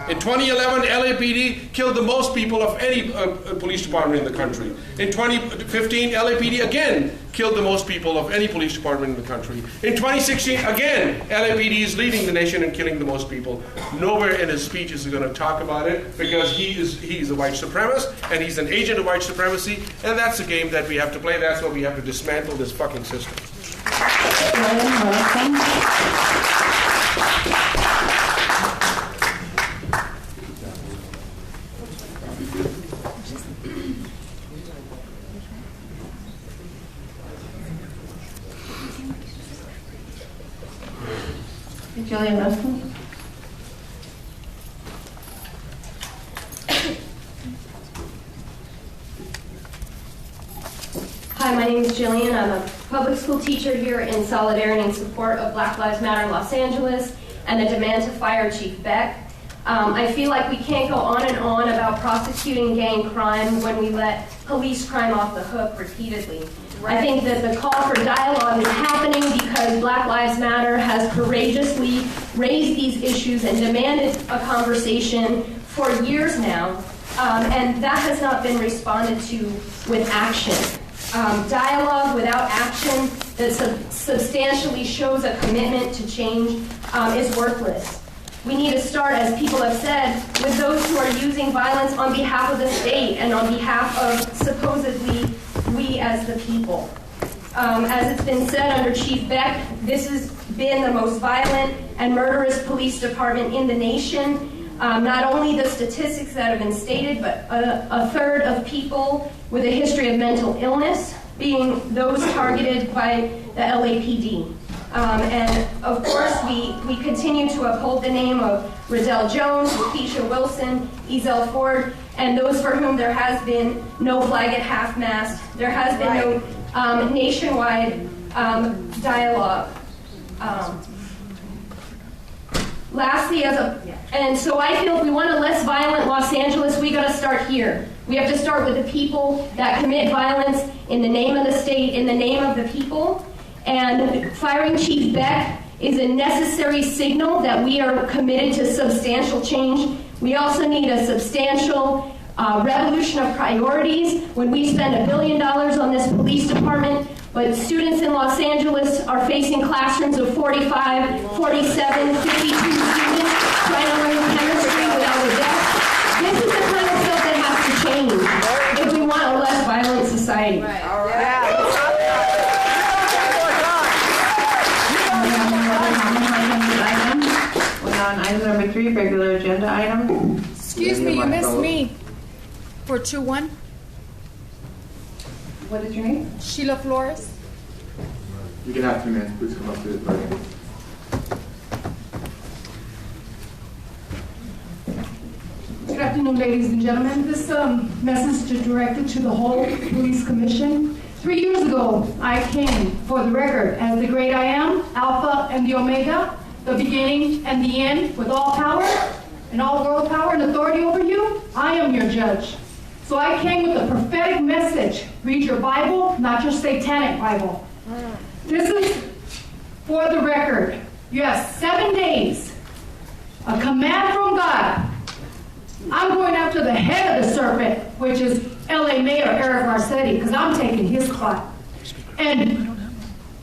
In 2011, LAPD killed the most people of any police department in the country. In 2015, LAPD again killed the most people of any police department in the country. In 2016, again, LAPD is leading the nation in killing the most people. Nowhere in his speech is he going to talk about it because he's a white supremacist and he's an agent of white supremacy, and that's the game that we have to play. That's why we have to dismantle this fucking system. Julian Russell. Hi, my name is Jillian. I'm a public school teacher here in solidarity and support of Black Lives Matter Los Angeles and the demand to fire Chief Beck. I feel like we can't go on and on about prosecuting gang crime when we let police crime off the hook repeatedly. I think that the call for dialogue is happening because Black Lives Matter has courageously raised these issues and demanded a conversation for years now, and that has not been responded to with action. Dialogue without action that substantially shows a commitment to change is worthless. We need to start, as people have said, with those who are using violence on behalf of the state and on behalf of supposedly we as the people. As it's been said under Chief Beck, this has been the most violent and murderous police department in the nation. Not only the statistics that have been stated, but a third of people with a history of mental illness being those targeted by the LAPD. And of course, we continue to uphold the name of Riddell Jones, Lakeisha Wilson, Ezell Ford, and those for whom there has been no flag at half-mast. There has been no nationwide dialogue. Lastly, and so I feel if we want a less violent Los Angeles, we got to start here. We have to start with the people that commit violence in the name of the state, in the name of the people. And firing Chief Beck is a necessary signal that we are committed to substantial change. We also need a substantial revolution of priorities. When we spend $1 billion on this police department, but students in Los Angeles are facing classrooms of 45, 47, 52 students trying to learn chemistry without a desk. This is the kind of stuff that has to change if we want a less violent society. Right. All right. On item number 3, regular agenda item. Excuse me, you missed me. For 2-1. What is your name? Sheila Flores. You can have 2 minutes. Please come up to the podium. Good afternoon, ladies and gentlemen. This message is directed to the whole police commission. 3 years ago, I came, for the record, as the great I am, Alpha and the Omega, the beginning and the end, with all power and all world power and authority over you. I am your judge. So I came with a prophetic message. Read your Bible, not your satanic Bible. This is for the record. You have 7 days. A command from God. I'm going after the head of the serpent, which is LA Mayor Eric Garcetti, because I'm taking his spot. And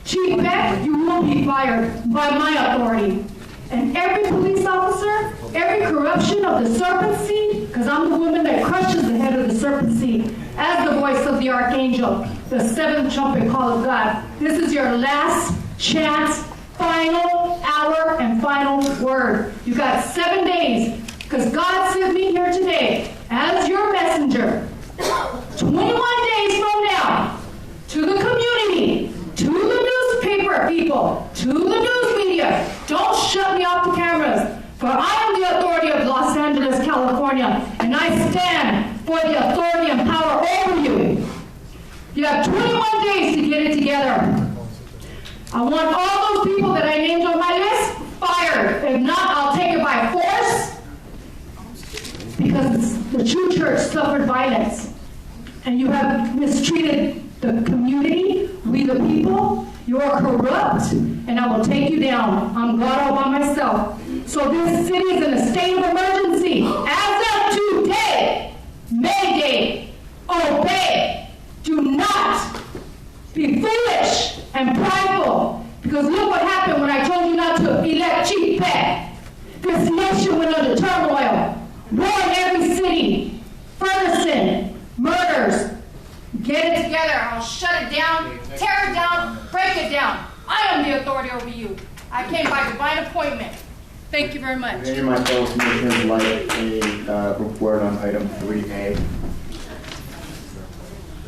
Chief Beck, you will be fired by my authority. And every police officer, every corruption of the serpent seed, because I'm the woman that crushes the head of the serpent seed, as the voice of the archangel, the 7th trumpet call of God. This is your last chance, final hour, and final word. You got 7 days, because God sent me here today as your messenger. 21 days from now, to the community, to the newspaper people, to the news media. Don't shut me off the cameras, for I am the authority of Los Angeles, California, and I stand for the authority and power over you. You have 21 days to get it together. I want all those people that I named on my list fired. If not, I'll take it by force, because the true church suffered violence, and you have mistreated the community, we the people. You are corrupt, and I will take you down. I'm God all by myself. So this city is in a state of emergency. As of today, Mayday, obey. Do not be foolish and prideful. Because look what happened when I told you not to elect Chief Beck. This nation went under turmoil. War in every city. Ferguson, murders. Get it together. I'll shut it down, tear it down, break it down. I am the authority over you. I came by divine appointment. Thank you very much. Any of my fellow commissioners like a report on item 3A?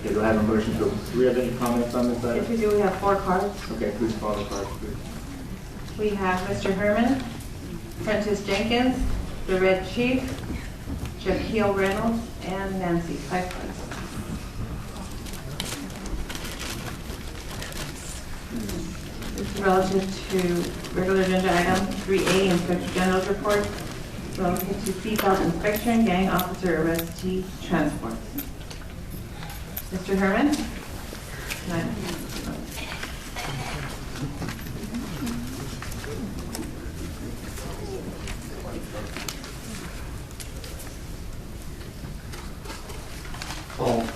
Okay, do I have a motion to, do we have any comments on this item? If we do, we have 4 cards. Okay, please call the cards, please. We have Mr. Herman, Prentice Jenkins, the Red Chief, Jaquil Reynolds, and Nancy. 5 cards. This is relative to regular agenda item 3A, Inspector General's report, relative to seatbelt inspection, gang officer arrestee transport. Mr. Herman? Well,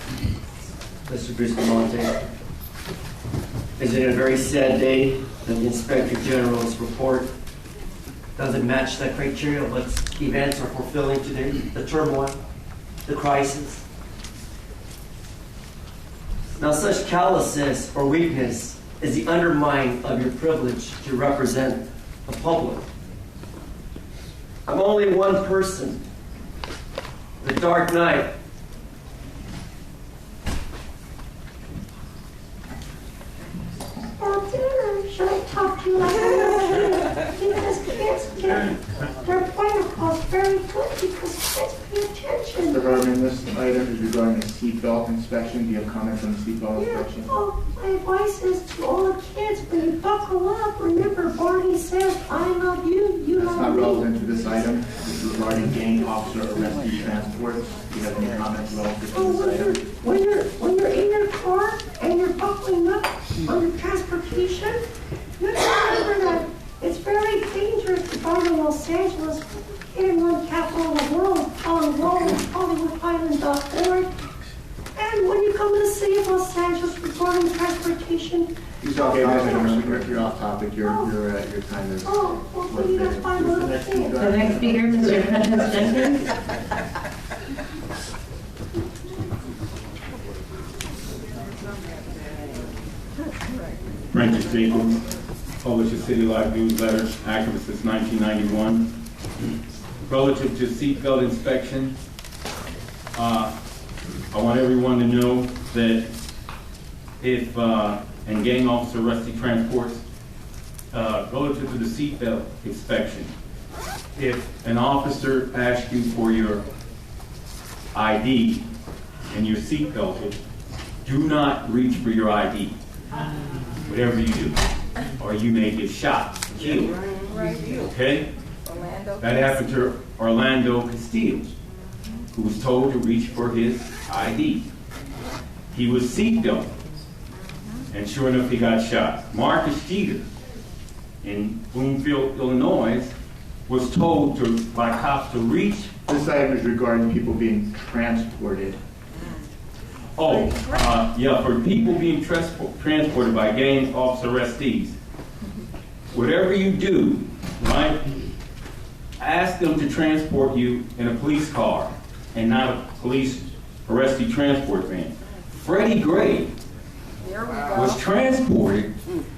Mr. Bustamante, is it a very sad day that the Inspector General's report doesn't match that criteria of what events are fulfilling today? The turmoil, the crisis. Now, such callousness or weakness is the undermining of your privilege to represent the public. I'm only one person. The Dark Knight. Should I talk to you like that? Because kids get their point across very good because kids pay attention. Mr. Herman, this item is regarding a seatbelt inspection. Do you have comments on the seatbelt inspection? Oh, my advice is to all the kids, when you buckle up, remember Barney says, I love you, you That's love not me. relevant to this item. This is regarding gang officer arrestee transport. Do you have any comments relative to this item? When you're in your car and you're buckling up on your transportation, you have to remember that it's very dangerous to drive in Los Angeles, in one capital of the world, on HollywoodIsland.org. And when you come to the city of Los Angeles regarding transportation, Okay, Mr. Herman, you're off topic. Your time is. well, you got 5 minutes. The next speaker, Mr. Prentice Jenkins. Prentice Jenkins, published a City Life newsletter, activist since 1991. Relative to seatbelt inspection, I want everyone to know that if, and gang officer arrestee transports, relative to the seatbelt inspection, if an officer asks you for your ID and your seatbelted, do not reach for your ID, whatever you do, or you may get shot, killed. Okay? That happened to Orlando Castillo, who was told to reach for his ID. He was seatbelted, and sure enough, he got shot. Marcus Jeter in Bloomfield, Illinois, was told by cops to reach. This item is regarding people being transported. Oh, yeah, for people being transported by gang officer arrestees. Whatever you do, right, ask them to transport you in a police car and not a police arrestee transport van. Freddie Gray was transported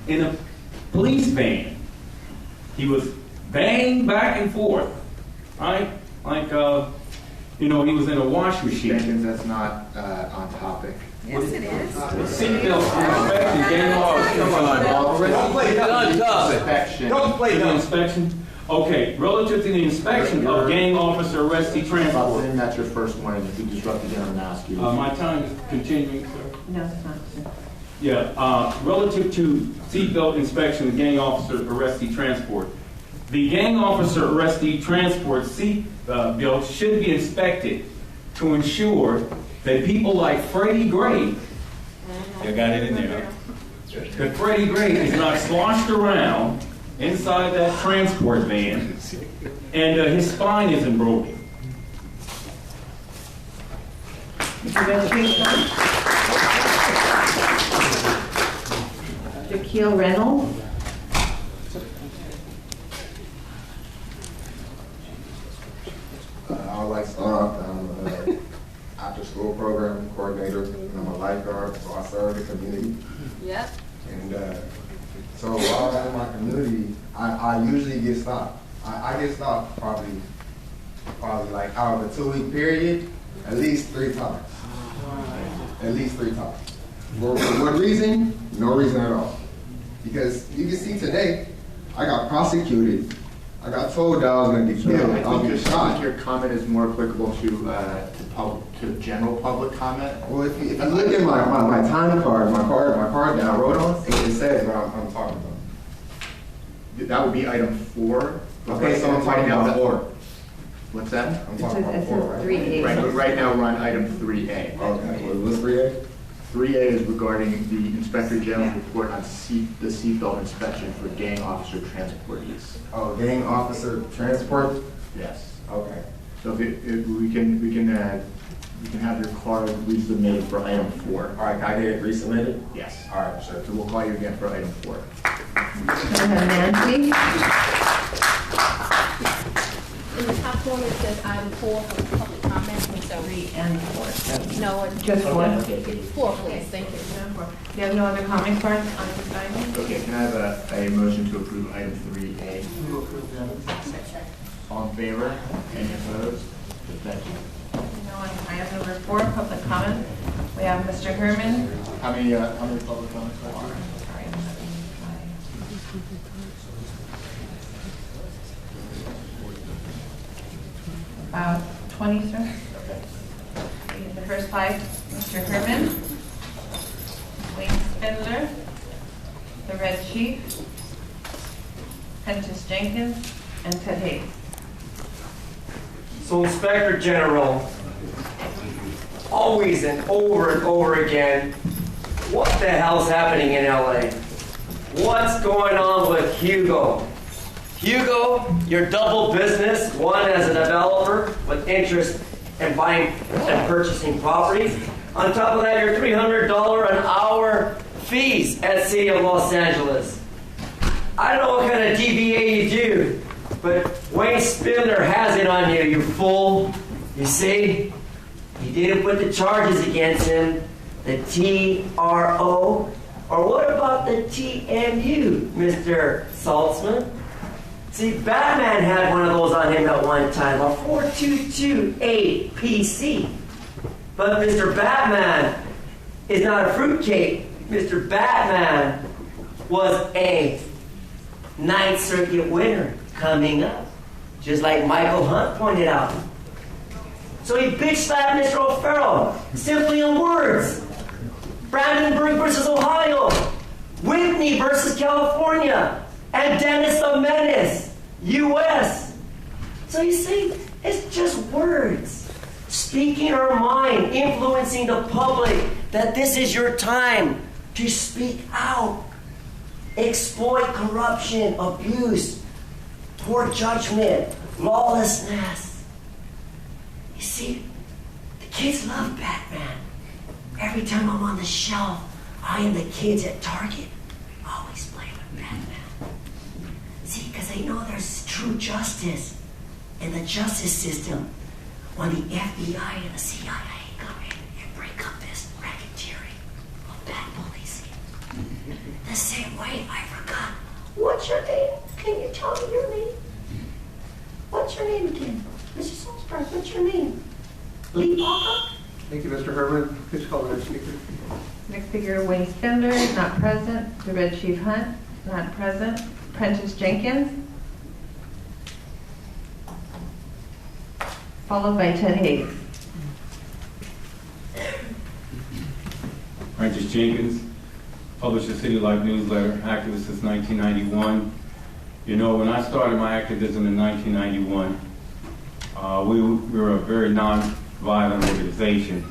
in a police van. He was banged back and forth, right? Like, he was in a wash machine. Jenkins, that's not on topic. Yes, it is. Seatbelt inspection, gang officer. Don't play dumb. Inspection. Don't play dumb. Inspection. Okay, relative to the inspection of gang officer arrestee transport. And that's your first one. If you disrupt again, I'm going to ask you. My time is continuing, sir. No, it's not. Yeah, relative to seatbelt inspection of gang officer arrestee transport. The gang officer arrestee transport seatbelt should be inspected to ensure that people like Freddie Gray, you got it in there, that Freddie Gray is not sloshed around inside that transport van, and his spine isn't broken. Shaquille Reynolds. I would like to start off. I'm an after-school program coordinator, and I'm a lifeguard, so I serve the community. Yep. And so while I'm in my community, I usually get stopped. I get stopped probably like out of a 2-week period, at least 3 times. At least 3 times. For what reason? No reason at all. Because you can see today, I got prosecuted. I got told that I was going to get killed. I think your comment is more applicable to general public comment. Well, if you look at my time card, my card that I wrote on, it says what I'm talking about. That would be item 4. Okay, so I'm talking about 4. What's that? I'm talking about 4, right? Right now we're on item 3A. Okay, what's 3A? 3A is regarding the Inspector General's report on the seatbelt inspection for gang officer transportees. Oh, gang officer transport? Yes. Okay. So if we can have your card resubmitted for item 4. All right, can I get it resubmitted? Yes. All right, sure. So we'll call you again for item 4. Nancy. In the top corner, it says item 4 for public comment. So 3 and 4. No, Just 1. 4, please. Thank you. You have no other comments on this item? Okay, can I have a motion to approve item 3A? All in favor? Any opposed? Thank you. No, I have number 4, public comment. We have Mr. Herman. How many public comments are there? About 20, sir. The first 5, Mr. Herman, Wayne Spindler, the Red Chief, Prentice Jenkins, and Ted Hayes. So Inspector General, always and over again, what the hell's happening in LA? What's going on with Hugo? Hugo, your double business, one as a developer with interest in buying and purchasing property. On top of that, your $300 an hour fees at City of Los Angeles. I don't know what kind of DBA you do, but Wayne Spindler has it on you, you fool. You see, you didn't put the charges against him, the TRO, or what about the TMU, Mr. Saltzman? See, Batman had one of those on him at one time, a 4228 PC. But Mr. Batman is not a fruitcake. Mr. Batman was a Ninth Circuit winner coming up, just like Michael Hunt pointed out. So he bitch slapped Mr. O'Farrell, simply in words. Brandenburg versus Ohio, Whitney versus California, and Dennis the Menace, U.S. So you see, it's just words. Speaking our mind, influencing the public that this is your time to speak out. Exploit corruption, abuse, poor judgment, lawlessness. You see, the kids love Batman. Every time I'm on the shelf, I and the kids at Target always play with Batman. See, because they know there's true justice in the justice system when the FBI and the CIA come in and break up this racketeering of bad policing. The same way, I forgot. What's your name? Can you tell me your name? What's your name again? Mr. Salzberg, what's your name? Lee Parker? Thank you, Mr. Herman. Please call the next speaker. Next speaker, Wayne Spindler, not present. The Red Chief Hunt, not present. Prentice Jenkins, followed by Ted Hayes. Prentice Jenkins, published the City Life newsletter, activist since 1991. You know, when I started my activism in 1991, we were a very non-violent organization,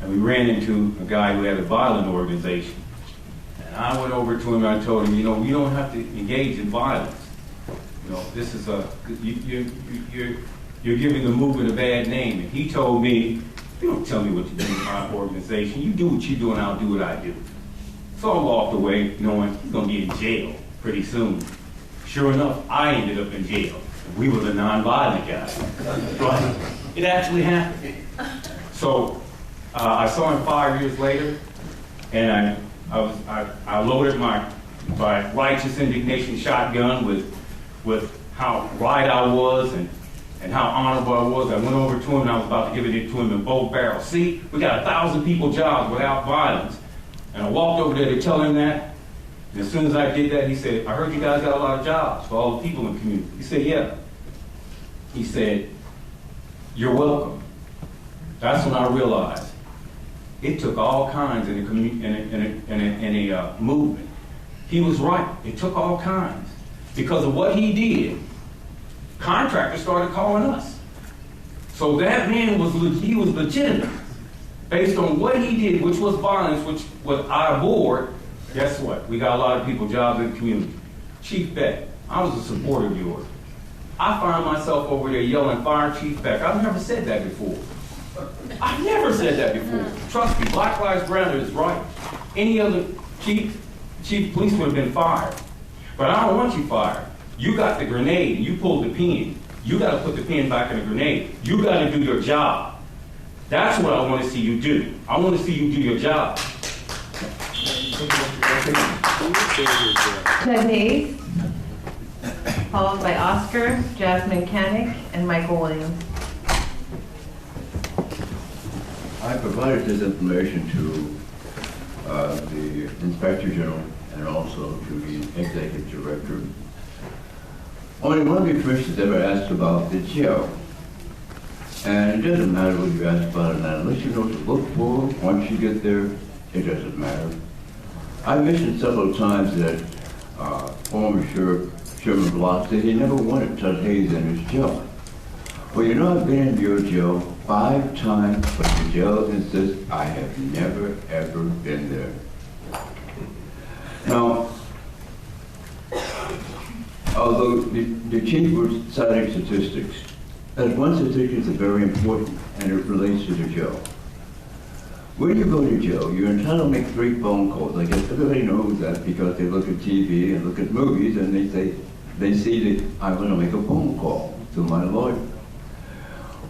and we ran into a guy who had a violent organization. And I went over to him and I told him, you know, we don't have to engage in violence. You know, this is you're giving the movement a bad name. And he told me, you don't tell me what to do in my organization. You do what you do and I'll do what I do. So I walked away knowing he's going to be in jail pretty soon. Sure enough, I ended up in jail. We were the non-violent guys. But it actually happened. So I saw him 5 years later, and I loaded my righteous indignation shotgun with how right I was and how honorable I was. I went over to him and I was about to give it to him in both barrels. See, we got 1,000 people jobs without violence. And I walked over there to tell him that. And as soon as I did that, he said, I heard you guys got a lot of jobs for all the people in the community. He said, yeah. He said, you're welcome. That's when I realized it took all kinds in a movement. He was right. It took all kinds. Because of what he did, contractors started calling us. So that man was legitimate. Based on what he did, which was violence, which was I abhorred, guess what? We got a lot of people jobs in the community. Chief Beck, I was a supporter of yours. I find myself over there yelling, fire Chief Beck. I've never said that before. I've never said that before. Trust me, Black Lives Matter is right. Any other chief police would have been fired. But I don't want you fired. You got the grenade and you pulled the pin. You got to put the pin back in the grenade. You got to do your job. That's what I want to see you do. I want to see you do your job. Ted Hayes, followed by Oscar, Jasmine Canick, and Michael Williams. I provided this information to the Inspector General and also to the Executive Director. Only one of the commissioners ever asked about the jail. And it doesn't matter what you ask about it now, unless you know what to look for. Once you get there, it doesn't matter. I mentioned several times that former Sheriff Sherman Block said he never wanted Ted Hayes in his jail. Well, you know, I've been in your jail 5 times, but the jail insists I have never, ever been there. Now, although the chief was citing statistics, as one statistic is very important, and it relates to the jail. When you go to jail, you're entitled to make 3 phone calls. I guess everybody knows that because they look at TV and look at movies and they see that I'm going to make a phone call to my lawyer.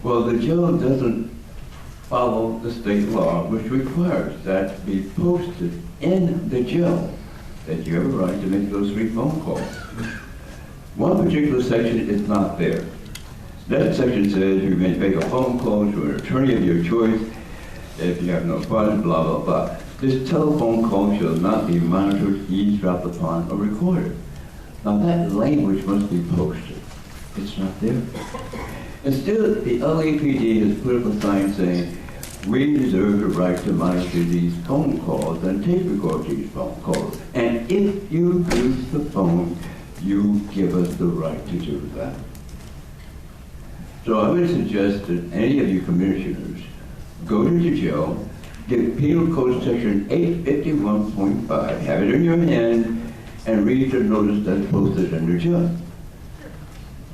Well, the jail doesn't follow the state law, which requires that be posted in the jail that you have a right to make those 3 phone calls. One particular section is not there. That section says you may make a phone call to an attorney of your choice if you have no funds, blah, blah, blah. This telephone call shall not be monitored, eavesdropped upon, or recorded. Now that language must be posted. It's not there. Instead, the LAPD has put up a sign saying, we reserve the right to monitor these phone calls and tape record these phone calls. And if you use the phone, you give us the right to do that. So I would suggest that any of you commissioners go to the jail, get Penal Code Section 851.5, have it in your hand, and read the notice that's posted in the jail.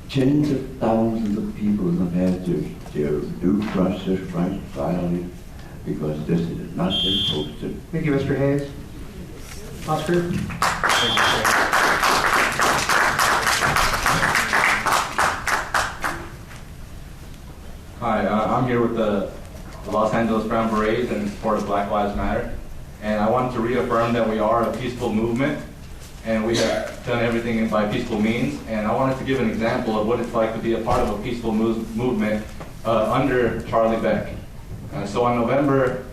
Tens of thousands of people have had their due process rights violated because this has not been posted. Thank you, Mr. Hayes. Oscar? Hi, I'm here with the Los Angeles Brown Berets in support of Black Lives Matter. And I wanted to reaffirm that we are a peaceful movement and we have done everything by peaceful means. And I wanted to give an example of what it's like to be a part of a peaceful movement under Charlie Beck. So on November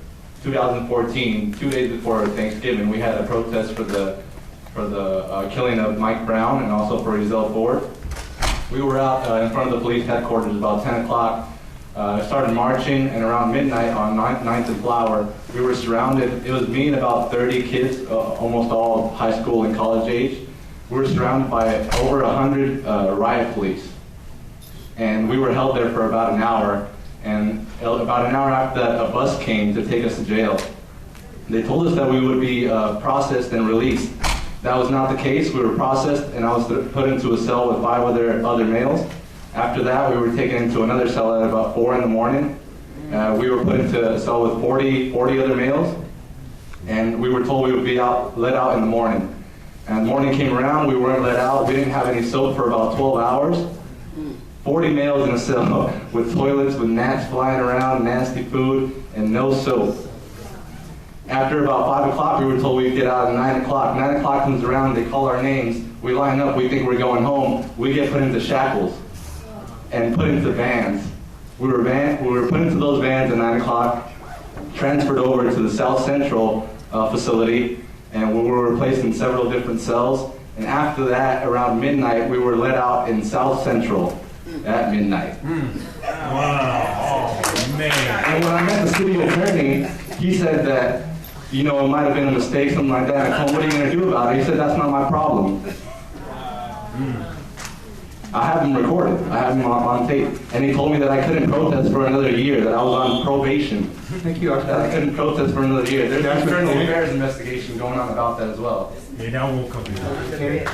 2014, 2 days before Thanksgiving, we had a protest for the killing of Mike Brown and also for Giselle Ford. We were out in front of the police headquarters about 10 o'clock. Started marching, and around midnight on 9th and Flower, we were surrounded. It was me and about 30 kids, almost all high school and college age. We were surrounded by over 100 riot police. And we were held there for about an hour. And about an hour after that, a bus came to take us to jail. They told us that we would be processed and released. That was not the case. We were processed, and I was put into a cell with 5 other males. After that, we were taken into another cell at about 4 in the morning. We were put into a cell with 40 other males, and we were told we would be let out in the morning. And the morning came around, we weren't let out. We didn't have any soap for about 12 hours. 40 males in a cell with toilets, with gnats flying around, nasty food, and no soap. After about 5 o'clock, we were told we'd get out at 9 o'clock. 9 o'clock comes around, they call our names. We line up, we think we're going home. We get put into shackles and put into vans. We were put into those vans at 9 o'clock, transferred over to the South Central facility, and we were placed in several different cells. And after that, around midnight, we were let out in South Central at midnight. Wow. Oh, man. And when I met the city attorney, he said that, it might have been a mistake, something like that. I told him, what are you going to do about it? He said, that's not my problem. I have him recorded. I have him on tape. And he told me that I couldn't protest for another year, that I was on probation. Thank you, That I couldn't protest for another year. There's an internal affairs investigation going on about that as well. Yeah, that won't come in. Okay.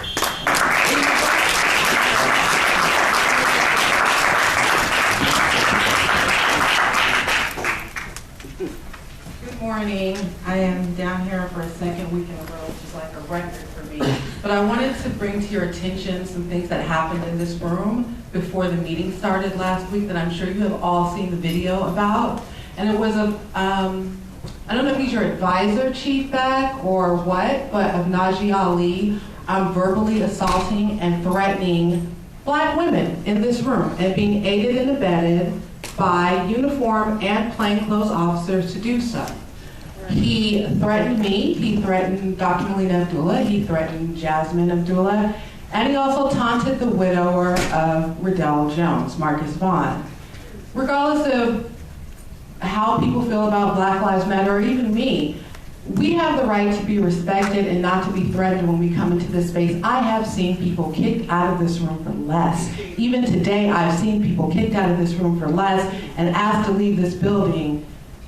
Good morning. I am down here for a second week in a row, which is like a record for me. But I wanted to bring to your attention some things that happened in this room before the meeting started last week that I'm sure you have all seen the video about. And it was I don't know if he's your advisor, Chief Beck, or what, but of Najee Ali, verbally assaulting and threatening Black women in this room and being aided and abetted by uniform and plainclothes officers to do so. He threatened me, he threatened Dr. Melina Abdullah, he threatened Jasmine Abdullah, and he also taunted the widower of Riddell Jones, Marcus Vaughn. Regardless of how people feel about Black Lives Matter, or even me, we have the right to be respected and not to be threatened when we come into this space. I have seen people kicked out of this room for less. Even today, I've seen people kicked out of this room for less and asked to leave this building.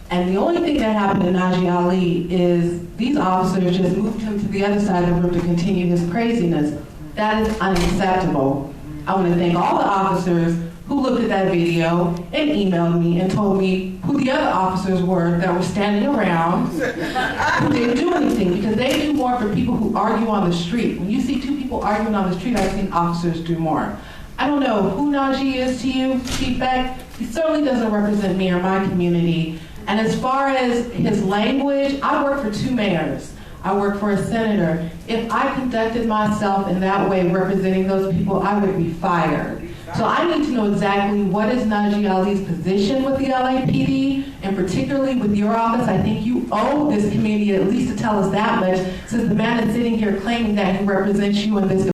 And the only thing that happened to Najee Ali is these officers just moved him to the other side of the room to continue his craziness. That is unacceptable. I want to thank all the officers who looked at that video and emailed me and told me who the other officers were that were standing around who didn't do anything, because they do more for people who argue on the street. When you see 2 people arguing on the street, I've seen officers do more. I don't know who Najee is to you, Chief Beck. He certainly doesn't represent me or my community. And as far as his language, I work for 2 mayors. I work for a senator. If I conducted myself in that way representing those people, I would be fired. So I need to know exactly what is Najee Ali's position with the LAPD, and particularly with your office. I think you owe this community at least to tell us that much, since the man is sitting here claiming that he represents you in this